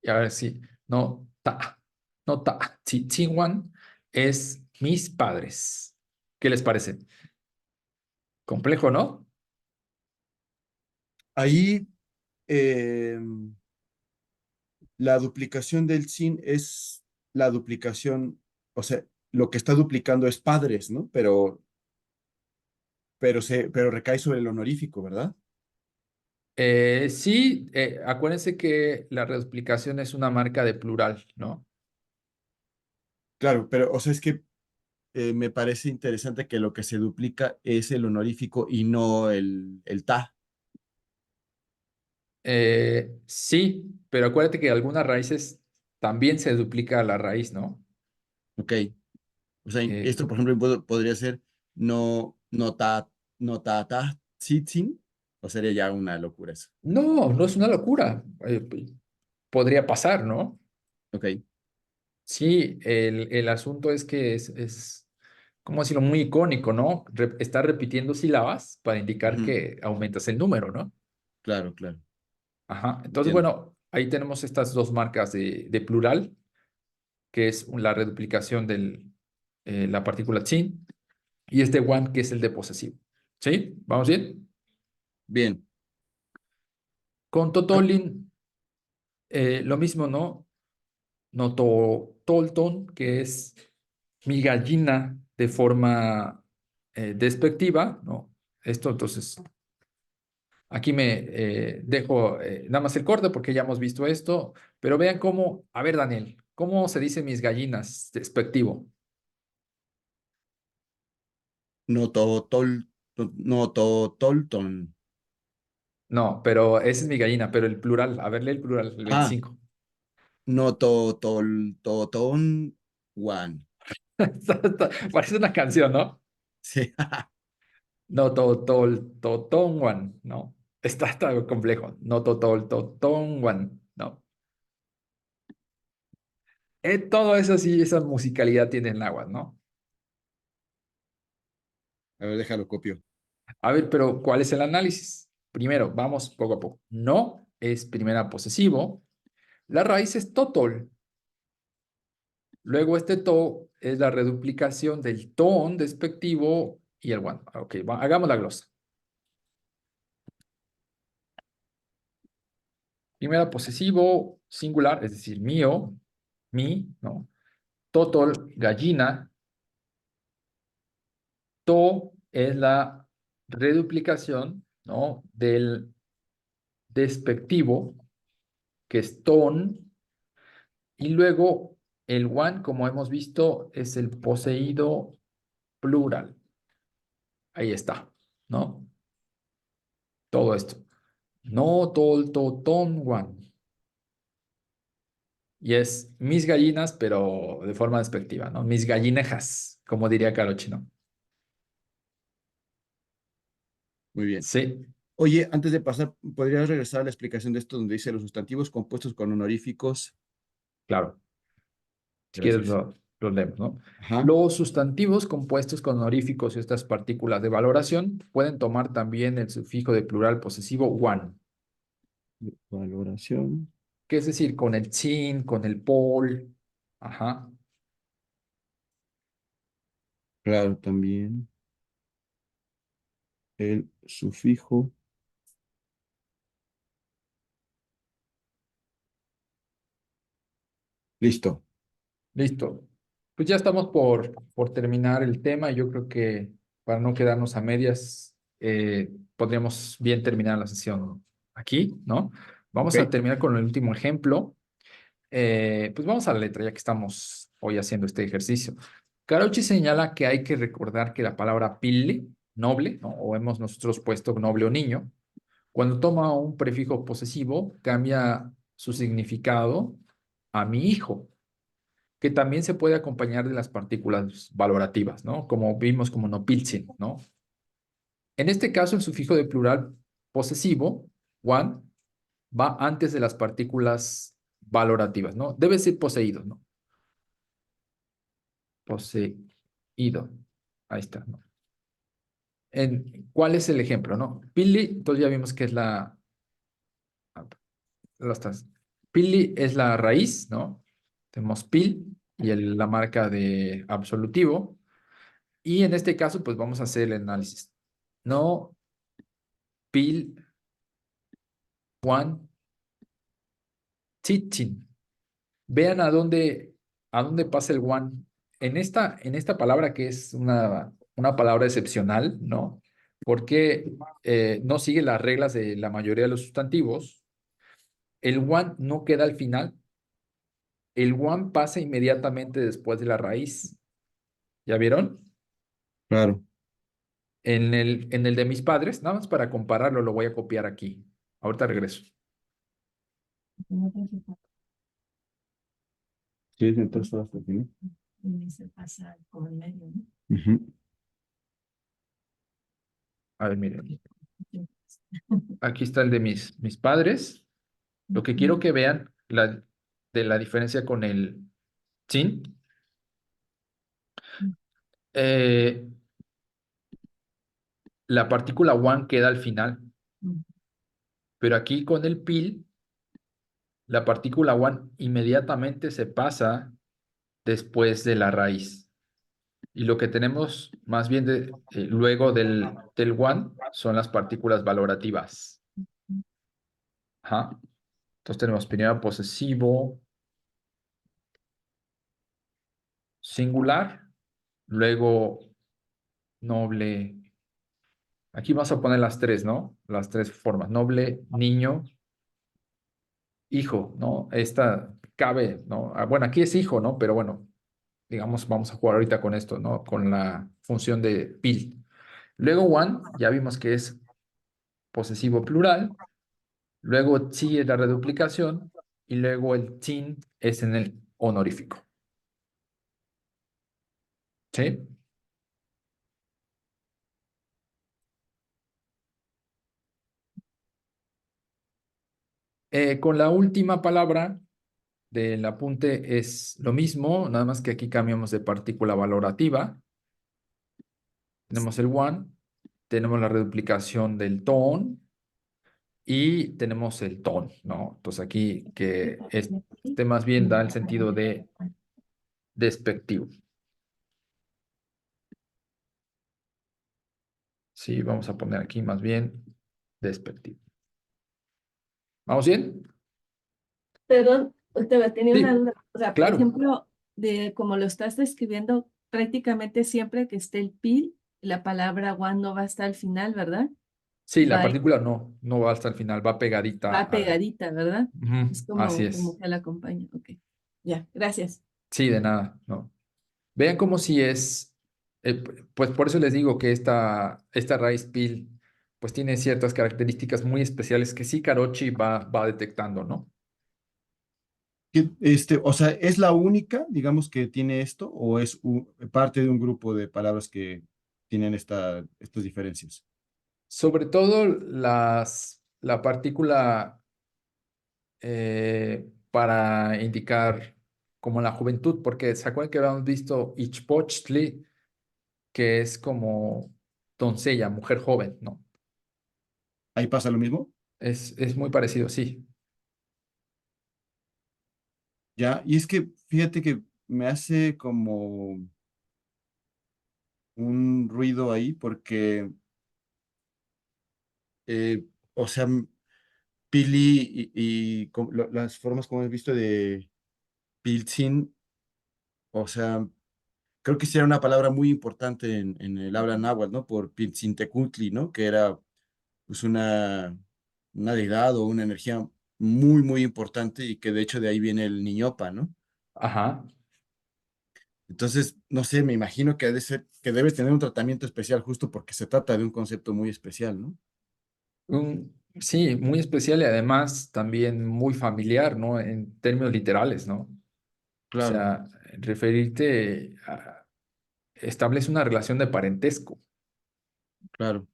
y a ver si, no, ta, no, ta, Tzinwan es mis padres. ¿Qué les parece? Complejo, ¿no? Ahí eh, la duplicación del sin es la duplicación, o sea, lo que está duplicando es padres, ¿no? Pero recae sobre el honorífico, ¿verdad? Sí, acuérdense que la reduplicación es una marca de plural, ¿no? Claro, pero, o sea, es que me parece interesante que lo que se duplica es el honorífico y no el ta. Sí, pero acuérdate que algunas raíces también se duplica la raíz, ¿no? Ok. O sea, Eh, esto, por ejemplo, podría ser no, ta, tzitzin, o sería ya una locura eso. no, no es una locura. Podría pasar, ¿no? Ok. Sí, el asunto es que ¿cómo decirlo? Muy icónico, ¿no? Está repitiendo sílabas para indicar Ujú. que aumentas el número, ¿no? Claro, claro. Ajá. Entonces, Entiendo. bueno, ahí tenemos estas dos marcas de plural, que es la reduplicación de la partícula chin, y este one, que es el de posesivo. ¿Sí? ¿Vamos bien? Bien. Con Ah, Totolin, lo mismo, ¿no? Noto Tolton, que es mi gallina de forma despectiva, ¿no? Esto, entonces, aquí me dejo nada más el corte porque ya hemos visto esto, pero vean cómo, a ver, Daniel, ¿cómo se dice mis gallinas despectivo? no to, tol, no to, tolton. No, pero esa es mi gallina, pero el plural, a ver, lee el plural, el Ah, 25. no to, toton, one. Parece una canción, ¿no? Sí. No, totonguan, ¿no? Está complejo. No, totonguan, ¿no? Todo eso sí, esa musicalidad tiene el náhuatl, ¿no? A ver, déjalo copio. A ver, pero ¿cuál es el análisis? Primero, vamos poco a poco. No es primera posesivo. La raíz es totol. Luego este to es la reduplicación del ton despectivo y el one. Ok, hagamos la glosa. Primera posesivo singular, es decir, mío, mi, ¿no? Totol, gallina. To es la reduplicación, ¿no? Del despectivo, que es ton, y luego el one, como hemos visto, es el poseído plural. Ahí está, ¿no? Todo esto. No, tol, to, ton, one. Y es mis gallinas, pero de forma despectiva, ¿no? Mis gallinejas, como diría Carochi, ¿no? Muy bien. Sí, Oye, antes de pasar, ¿podrías regresar a la explicación de esto donde dice los sustantivos compuestos con honoríficos? claro. Si quieres, Gracias. lo leemos, ¿no? Ajá. Los sustantivos compuestos con honoríficos y estas partículas de valoración pueden tomar también el sufijo de plural posesivo one, Valoración. que es decir, con el chin, con el pol. Ajá, Claro, también el sufijo. Listo. listo. Pues ya estamos por terminar el tema. Yo creo que para no quedarnos a medias, podríamos bien terminar la sesión aquí, ¿no? Ok. Vamos a terminar con el último ejemplo. Pues vamos a la letra, ya que estamos hoy haciendo este ejercicio. Carauchi señala que hay que recordar que la palabra pille, noble, ¿no? O hemos nosotros puesto noble o niño, cuando toma un prefijo posesivo, cambia su significado a mi hijo, que también se puede acompañar de las partículas valorativas, ¿no? Como vimos como no pilsin, ¿no? En este caso, el sufijo de plural posesivo, one, va antes de las partículas valorativas, ¿no? Debe ser poseído, ¿no? Poseído. Ahí está, ¿no? ¿Cuál es el ejemplo, no? Pili, entonces ya vimos que es las tres. Pili es la raíz, ¿no? Tenemos pil y la marca de absolutivo. Y en este caso, pues vamos a hacer el análisis. No, pil, one, chichin. Vean a dónde pasa el one. En esta palabra que es una palabra excepcional, ¿no? Porque no sigue las reglas de la mayoría de los sustantivos. El one no queda al final. El one pasa inmediatamente después de la raíz. ¿Ya vieron? Claro. En el de mis padres, nada más para compararlo, lo voy a copiar aquí. Ahorita regreso. No sé si Sí, entonces hasta el final. se pasa como en medio, ¿no? Ujú. A ver, miren, Sí. aquí está el de mis padres. Lo que quiero que vean de la diferencia con el sin, eh, la partícula one queda al final, pero aquí con el pil, la partícula one inmediatamente se pasa después de la raíz. Y lo que tenemos más bien luego del one son las partículas valorativas. Ajá. Entonces tenemos primero posesivo, singular, luego noble. Aquí vamos a poner las tres, ¿no? Las tres formas. Noble, niño, hijo, ¿no? Esta cabe, ¿no? Bueno, aquí es hijo, ¿no? Pero bueno, digamos, vamos a jugar ahorita con esto, ¿no? Con la función de pil. Luego one, ya vimos que es posesivo plural. Luego chi es la reduplicación. Y luego el tin es en el honorífico. ¿Sí? Con la última palabra del apunte es lo mismo, nada más que aquí cambiamos de partícula valorativa. Tenemos el one, tenemos la reduplicación del ton y tenemos el ton, ¿no? Entonces aquí que este más bien da el sentido de despectivo. Sí, vamos a poner aquí más bien despectivo. ¿Vamos bien? Perdón, te tenía una Sí, duda. O sea, por claro. ejemplo, de como lo estás describiendo, prácticamente siempre que esté el pil, la palabra one no va a estar al final, ¿verdad? Sí, la Va, partícula no va hasta el final, va pegadita va al... pegadita, ¿verdad? Ujú, Es así como es. que la acompaña. Ok, ya, gracias. Sí, de nada, no. Vean como si es, pues por eso les digo que esta raíz pil pues tiene ciertas características muy especiales que sí Karochi va detectando, ¿no? O sea, ¿es la única, digamos, que tiene esto o es parte de un grupo de palabras que tienen estas diferencias? Sobre todo la partícula para indicar como la juventud, porque se acuerdan que habíamos visto Ichpochtli, que es como doncella, mujer joven, ¿no? ¿Ahí pasa lo mismo? Es muy parecido, sí. Ya, y es que fíjate que me hace como un ruido ahí porque, o sea, Pili las formas como he visto de Piltzin, o sea, creo que sí era una palabra muy importante en el habla náhuatl, ¿no? Por Piltzintecutli, ¿no? Que era pues una deidad o una energía muy, muy importante y que de hecho de ahí viene el niñopa, ¿no? Ajá. Entonces, no sé, me imagino que que debe tener un tratamiento especial justo porque se trata de un concepto muy especial, ¿no? Sí, muy especial y además también muy familiar, ¿no? En términos literales, ¿no? O Claro, sea, referirte a, establece una relación de parentesco, claro,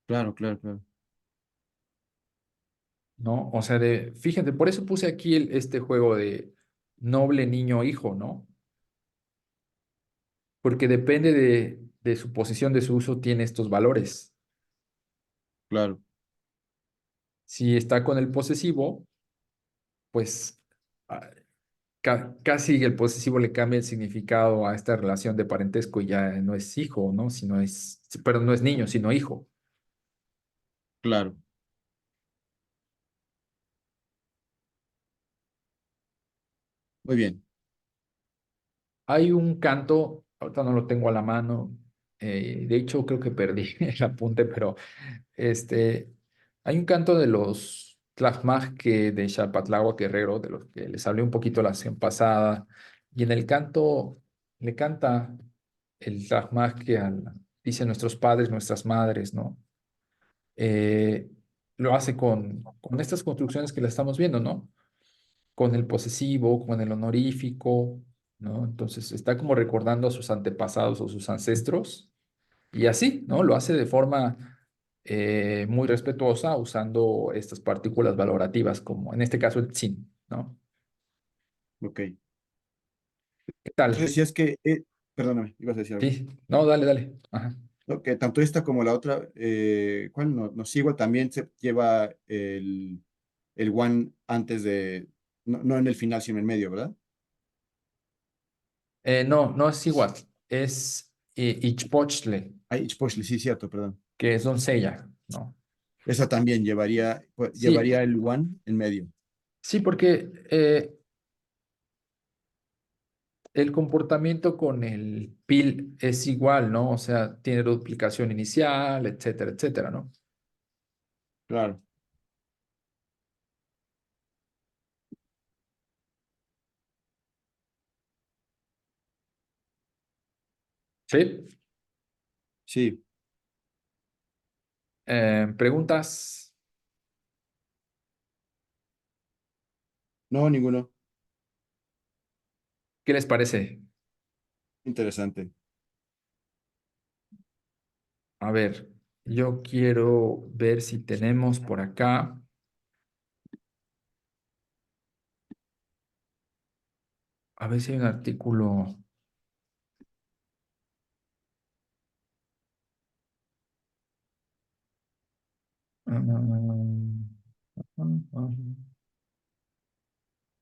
claro, claro, claro. ¿no? O sea, fíjate, por eso puse aquí este juego de noble niño hijo, ¿no? Porque depende de su posición, de su uso, tiene estos valores. Claro, Si está con el posesivo, pues ah, casi el posesivo le cambia el significado a esta relación de parentesco y ya no es hijo, ¿no? Sino perdón, no es niño, sino hijo. claro. Muy bien. Hay un canto, ahorita no lo tengo a la mano, de hecho creo que perdí el apunte, pero este, hay un canto de los Tlajmaj de Xapatlagua Guerrero, de los que les hablé un poquito la sesión pasada, y en el canto le canta el Tlajmaj que dice nuestros padres, nuestras madres, ¿no? lo hace con estas construcciones que le estamos viendo, ¿no? Con el posesivo, con el honorífico, ¿no? Entonces está como recordando a sus antepasados o sus ancestros y así, ¿no? Lo hace de forma muy respetuosa usando estas partículas valorativas, como en este caso el tsin, ¿no? Ok. ¿Qué Entonces tal? decías que, perdóname, ibas a decir algo. Sí, no, dale, dale. Ajá. ¿No? Que tanto esta como la otra, ¿cuál? No, nos igual también se lleva el one antes de, no, no en el final, sino en medio, ¿verdad? No, no es igual, es Ichpochtle, Ay, Ichpochtli, sí, cierto, perdón. que es doncella, ¿no? Esa también llevaría, pues, Sí, llevaría el one en medio. sí, porque el comportamiento con el PIL es igual, ¿no? O sea, tiene duplicación inicial, etcétera, etcétera, ¿no? Claro, Sí. sí. ¿Preguntas? No, ninguno. ¿Qué les parece? Interesante. A ver, yo quiero ver si tenemos por acá. A ver si hay un artículo.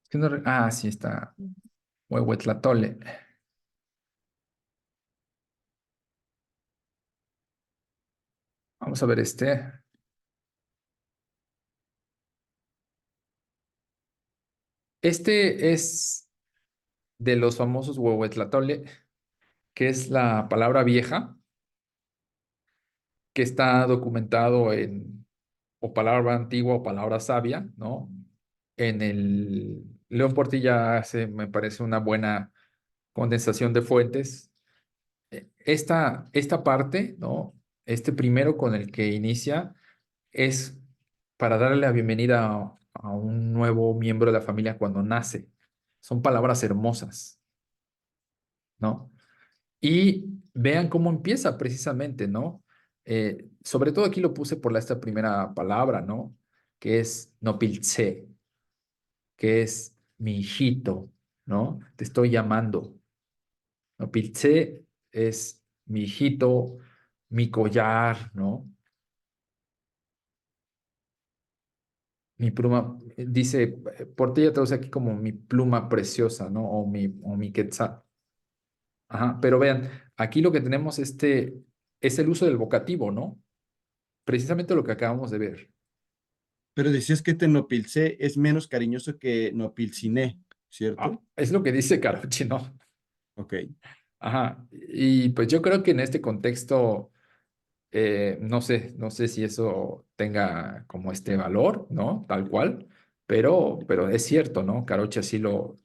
Es que sí está. Huehuetlatole. Vamos a ver este. Este es de los famosos Huehuetlatole, que es la palabra vieja, que está documentado en o palabra antigua o palabra sabia, ¿no? En el León Portilla hace, me parece, una buena condensación de fuentes. Esta parte, ¿no? Este primero con el que inicia es para darle la bienvenida a un nuevo miembro de la familia cuando nace. Son palabras hermosas, ¿no? Y vean cómo empieza precisamente, ¿no? Sobre todo aquí lo puse por esta primera palabra, ¿no? Que es nopiltse, que es mi hijito, ¿no? Te estoy llamando. Nopiltse es mi hijito, mi collar, ¿no? Mi pluma, dice, Portilla traduce aquí como mi pluma preciosa, ¿no? O mi quetzal. Ajá, pero vean, aquí lo que tenemos es el uso del vocativo, ¿no? Precisamente lo que acabamos de ver. Pero decías que Tenopilce es menos cariñoso que Nopilciné, Ah, ¿cierto? es lo que dice Carochi, ¿no? Ok, Ajá. Y pues yo creo que en este contexto, no sé si eso tenga como este valor, ¿no? Tal cual, pero es cierto, ¿no? Carochi así lo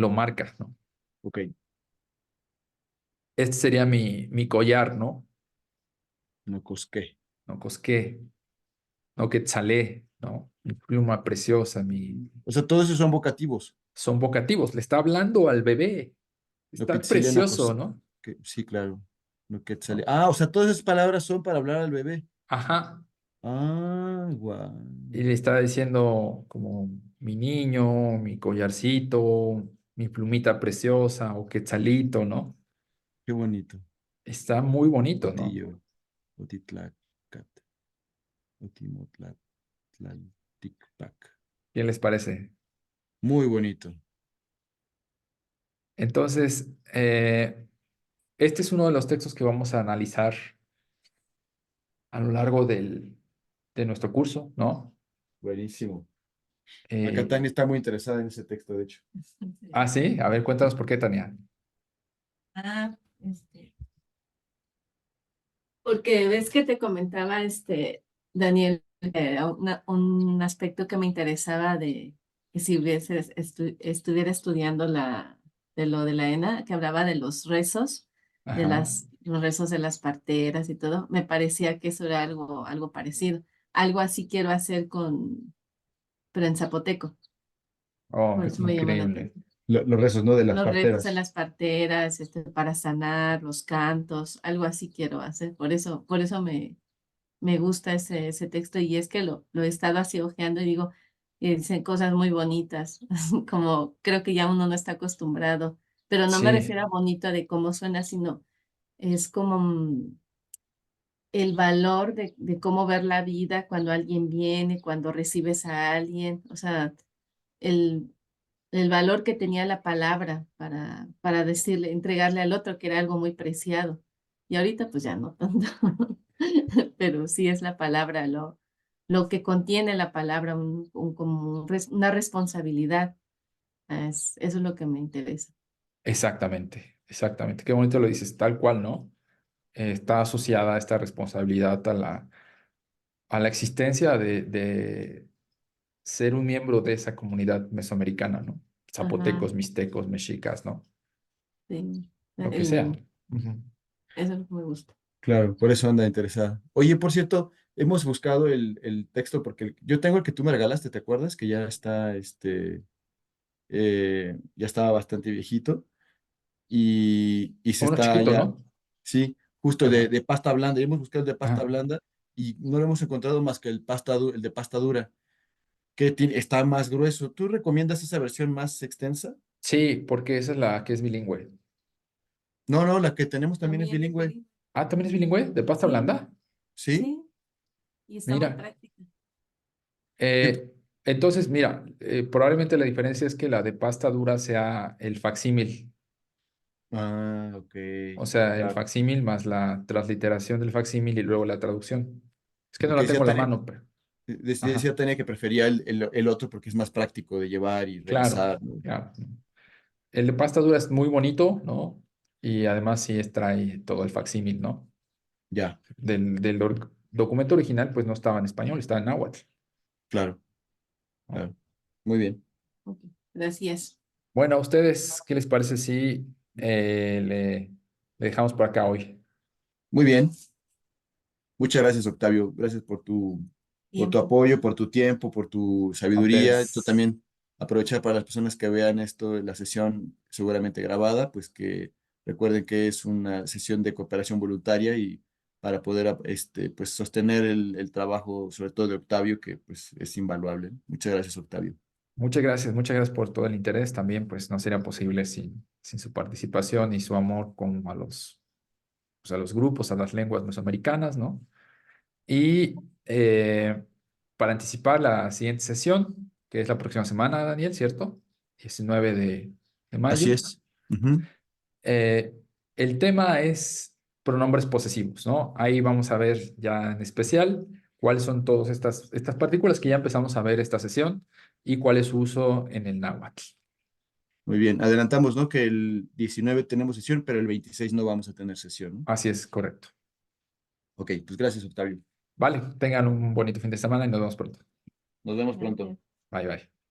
marca, ¿no? ok. Este sería mi collar, ¿no? No cosqué. No cosqué, no quetzalé, ¿no? Mi pluma preciosa, O sea, todos esos son vocativos. son vocativos, le está hablando al bebé. No Está pizzile, no precioso, cosqué. ¿no? Sí, claro. No quetzale. ¿No? Ah, o sea, todas esas palabras son para hablar al bebé. Ajá. Ah, guau. Y le está diciendo como mi niño, mi collarcito, mi plumita preciosa o quetzalito, ¿no? Qué bonito. Está muy bonito, ¿no? Otillo, Otitlacat, Otimotlat, Tlalticpac. ¿Qué les parece? Muy bonito. Entonces, este es uno de los textos que vamos a analizar a lo largo de nuestro curso, ¿no? Buenísimo. Acá Eh, Tania está muy interesada en ese texto, de hecho. sí, a ver, cuéntanos por qué, Tania. Ah, porque ves que te comentaba Daniel, un aspecto que me interesaba de que si estuviera estudiando de lo de la ENA, que hablaba de los rezos. de Ajá. los rezos de las parteras y todo, me parecía que eso era algo parecido. Algo así quiero hacer pero en zapoteco. Oh, Por qué eso me llamó la increíble. atención. Los rezos, ¿no? De las Los rezos de parteras. las parteras, para sanar, los cantos, algo así quiero hacer. Por eso me gusta ese texto y es que lo he estado así hojeando y digo, dicen cosas muy bonitas, como creo que ya uno no está acostumbrado, pero no me Sí, refiero a bonito de cómo suena, sino es como el valor de cómo ver la vida cuando alguien viene, cuando recibes a alguien, o sea, el, el valor que tenía la palabra para decirle, entregarle al otro, que era algo muy preciado. Y ahorita pues ya no tanto, pero sí es la palabra, lo que contiene la palabra, como una responsabilidad. Eso es lo que me interesa. exactamente, exactamente. Qué bonito lo dices, tal cual, ¿no? Está asociada esta responsabilidad a la existencia de ser un miembro de esa comunidad mesoamericana, ¿no? Ajá, Zapotecos, mixtecos, mexicas, ¿no? sí. Lo que sea. El, Ujú. eso es lo que me gusta. Claro, por eso anda interesada. Oye, por cierto, hemos buscado el texto porque yo tengo el que tú me regalaste, ¿te acuerdas? Que ya está, ya estaba bastante viejito y se Uno está chiquito, ya, ¿no? sí, justo Ajá. de pasta blanda. Y hemos buscado el de pasta Ajá. blanda y no lo hemos encontrado más que el de pasta dura, que está más grueso. ¿Tú recomiendas esa versión más extensa? Sí, porque esa es la que es bilingüe. No, no, la que tenemos también es También es bilingüe. bilingüe. Ah, ¿también es bilingüe? ¿De pasta Sí, blanda? ¿Sí? sí, y está muy Mira. práctica. Yo, Entonces, mira, probablemente la diferencia es que la de pasta dura sea el facsímil, ok, o sea, el claro. facsímil más la transliteración del facsímil y luego la traducción. Es que no Porque la tengo decía a la Tania, mano, pero... decía Ajá, Tania que prefería el otro porque es más práctico de llevar y claro, revisar, ¿no? claro. El de pasta dura es muy bonito, ¿no? Y además sí trae todo el facsímil, ¿no? Ya, Del documento original, pues no estaba en español, estaba en náhuatl, claro, ¿no? claro. Muy bien. Ok, gracias. Bueno, ¿a ustedes qué les parece si le dejamos por acá hoy? Muy bien. Muchas gracias, Octavio. Gracias por tu Tiempo. apoyo, por tu tiempo, por tu A sabiduría. Tú ustedes. también aprovechar para las personas que vean esto, la sesión seguramente grabada, pues que recuerden que es una sesión de cooperación voluntaria y para poder pues sostener el trabajo, sobre todo de Octavio, que pues es invaluable. Muchas gracias, Octavio. Muchas gracias por todo el interés. También, pues, no sería posible sin su participación y su amor con pues, a los grupos, a las lenguas mesoamericanas, ¿no? Y para anticipar la siguiente sesión, que es la próxima semana, Daniel, ¿cierto? 19 de Así mayo. es. Ujú. Eh, el tema es pronombres posesivos, ¿no? Ahí vamos a ver ya en especial cuáles son todas estas partículas que ya empezamos a ver esta sesión y cuál es su uso en el náhuatl. Muy bien. Adelantamos, ¿no? Que el 19 tenemos sesión, pero el 26 no vamos a tener sesión, ¿no? Así es, correcto. Ok, pues gracias, Octavio. Vale, tengan un bonito fin de semana y nos vemos pronto. Nos vemos pronto. Gracias. Bye, bye.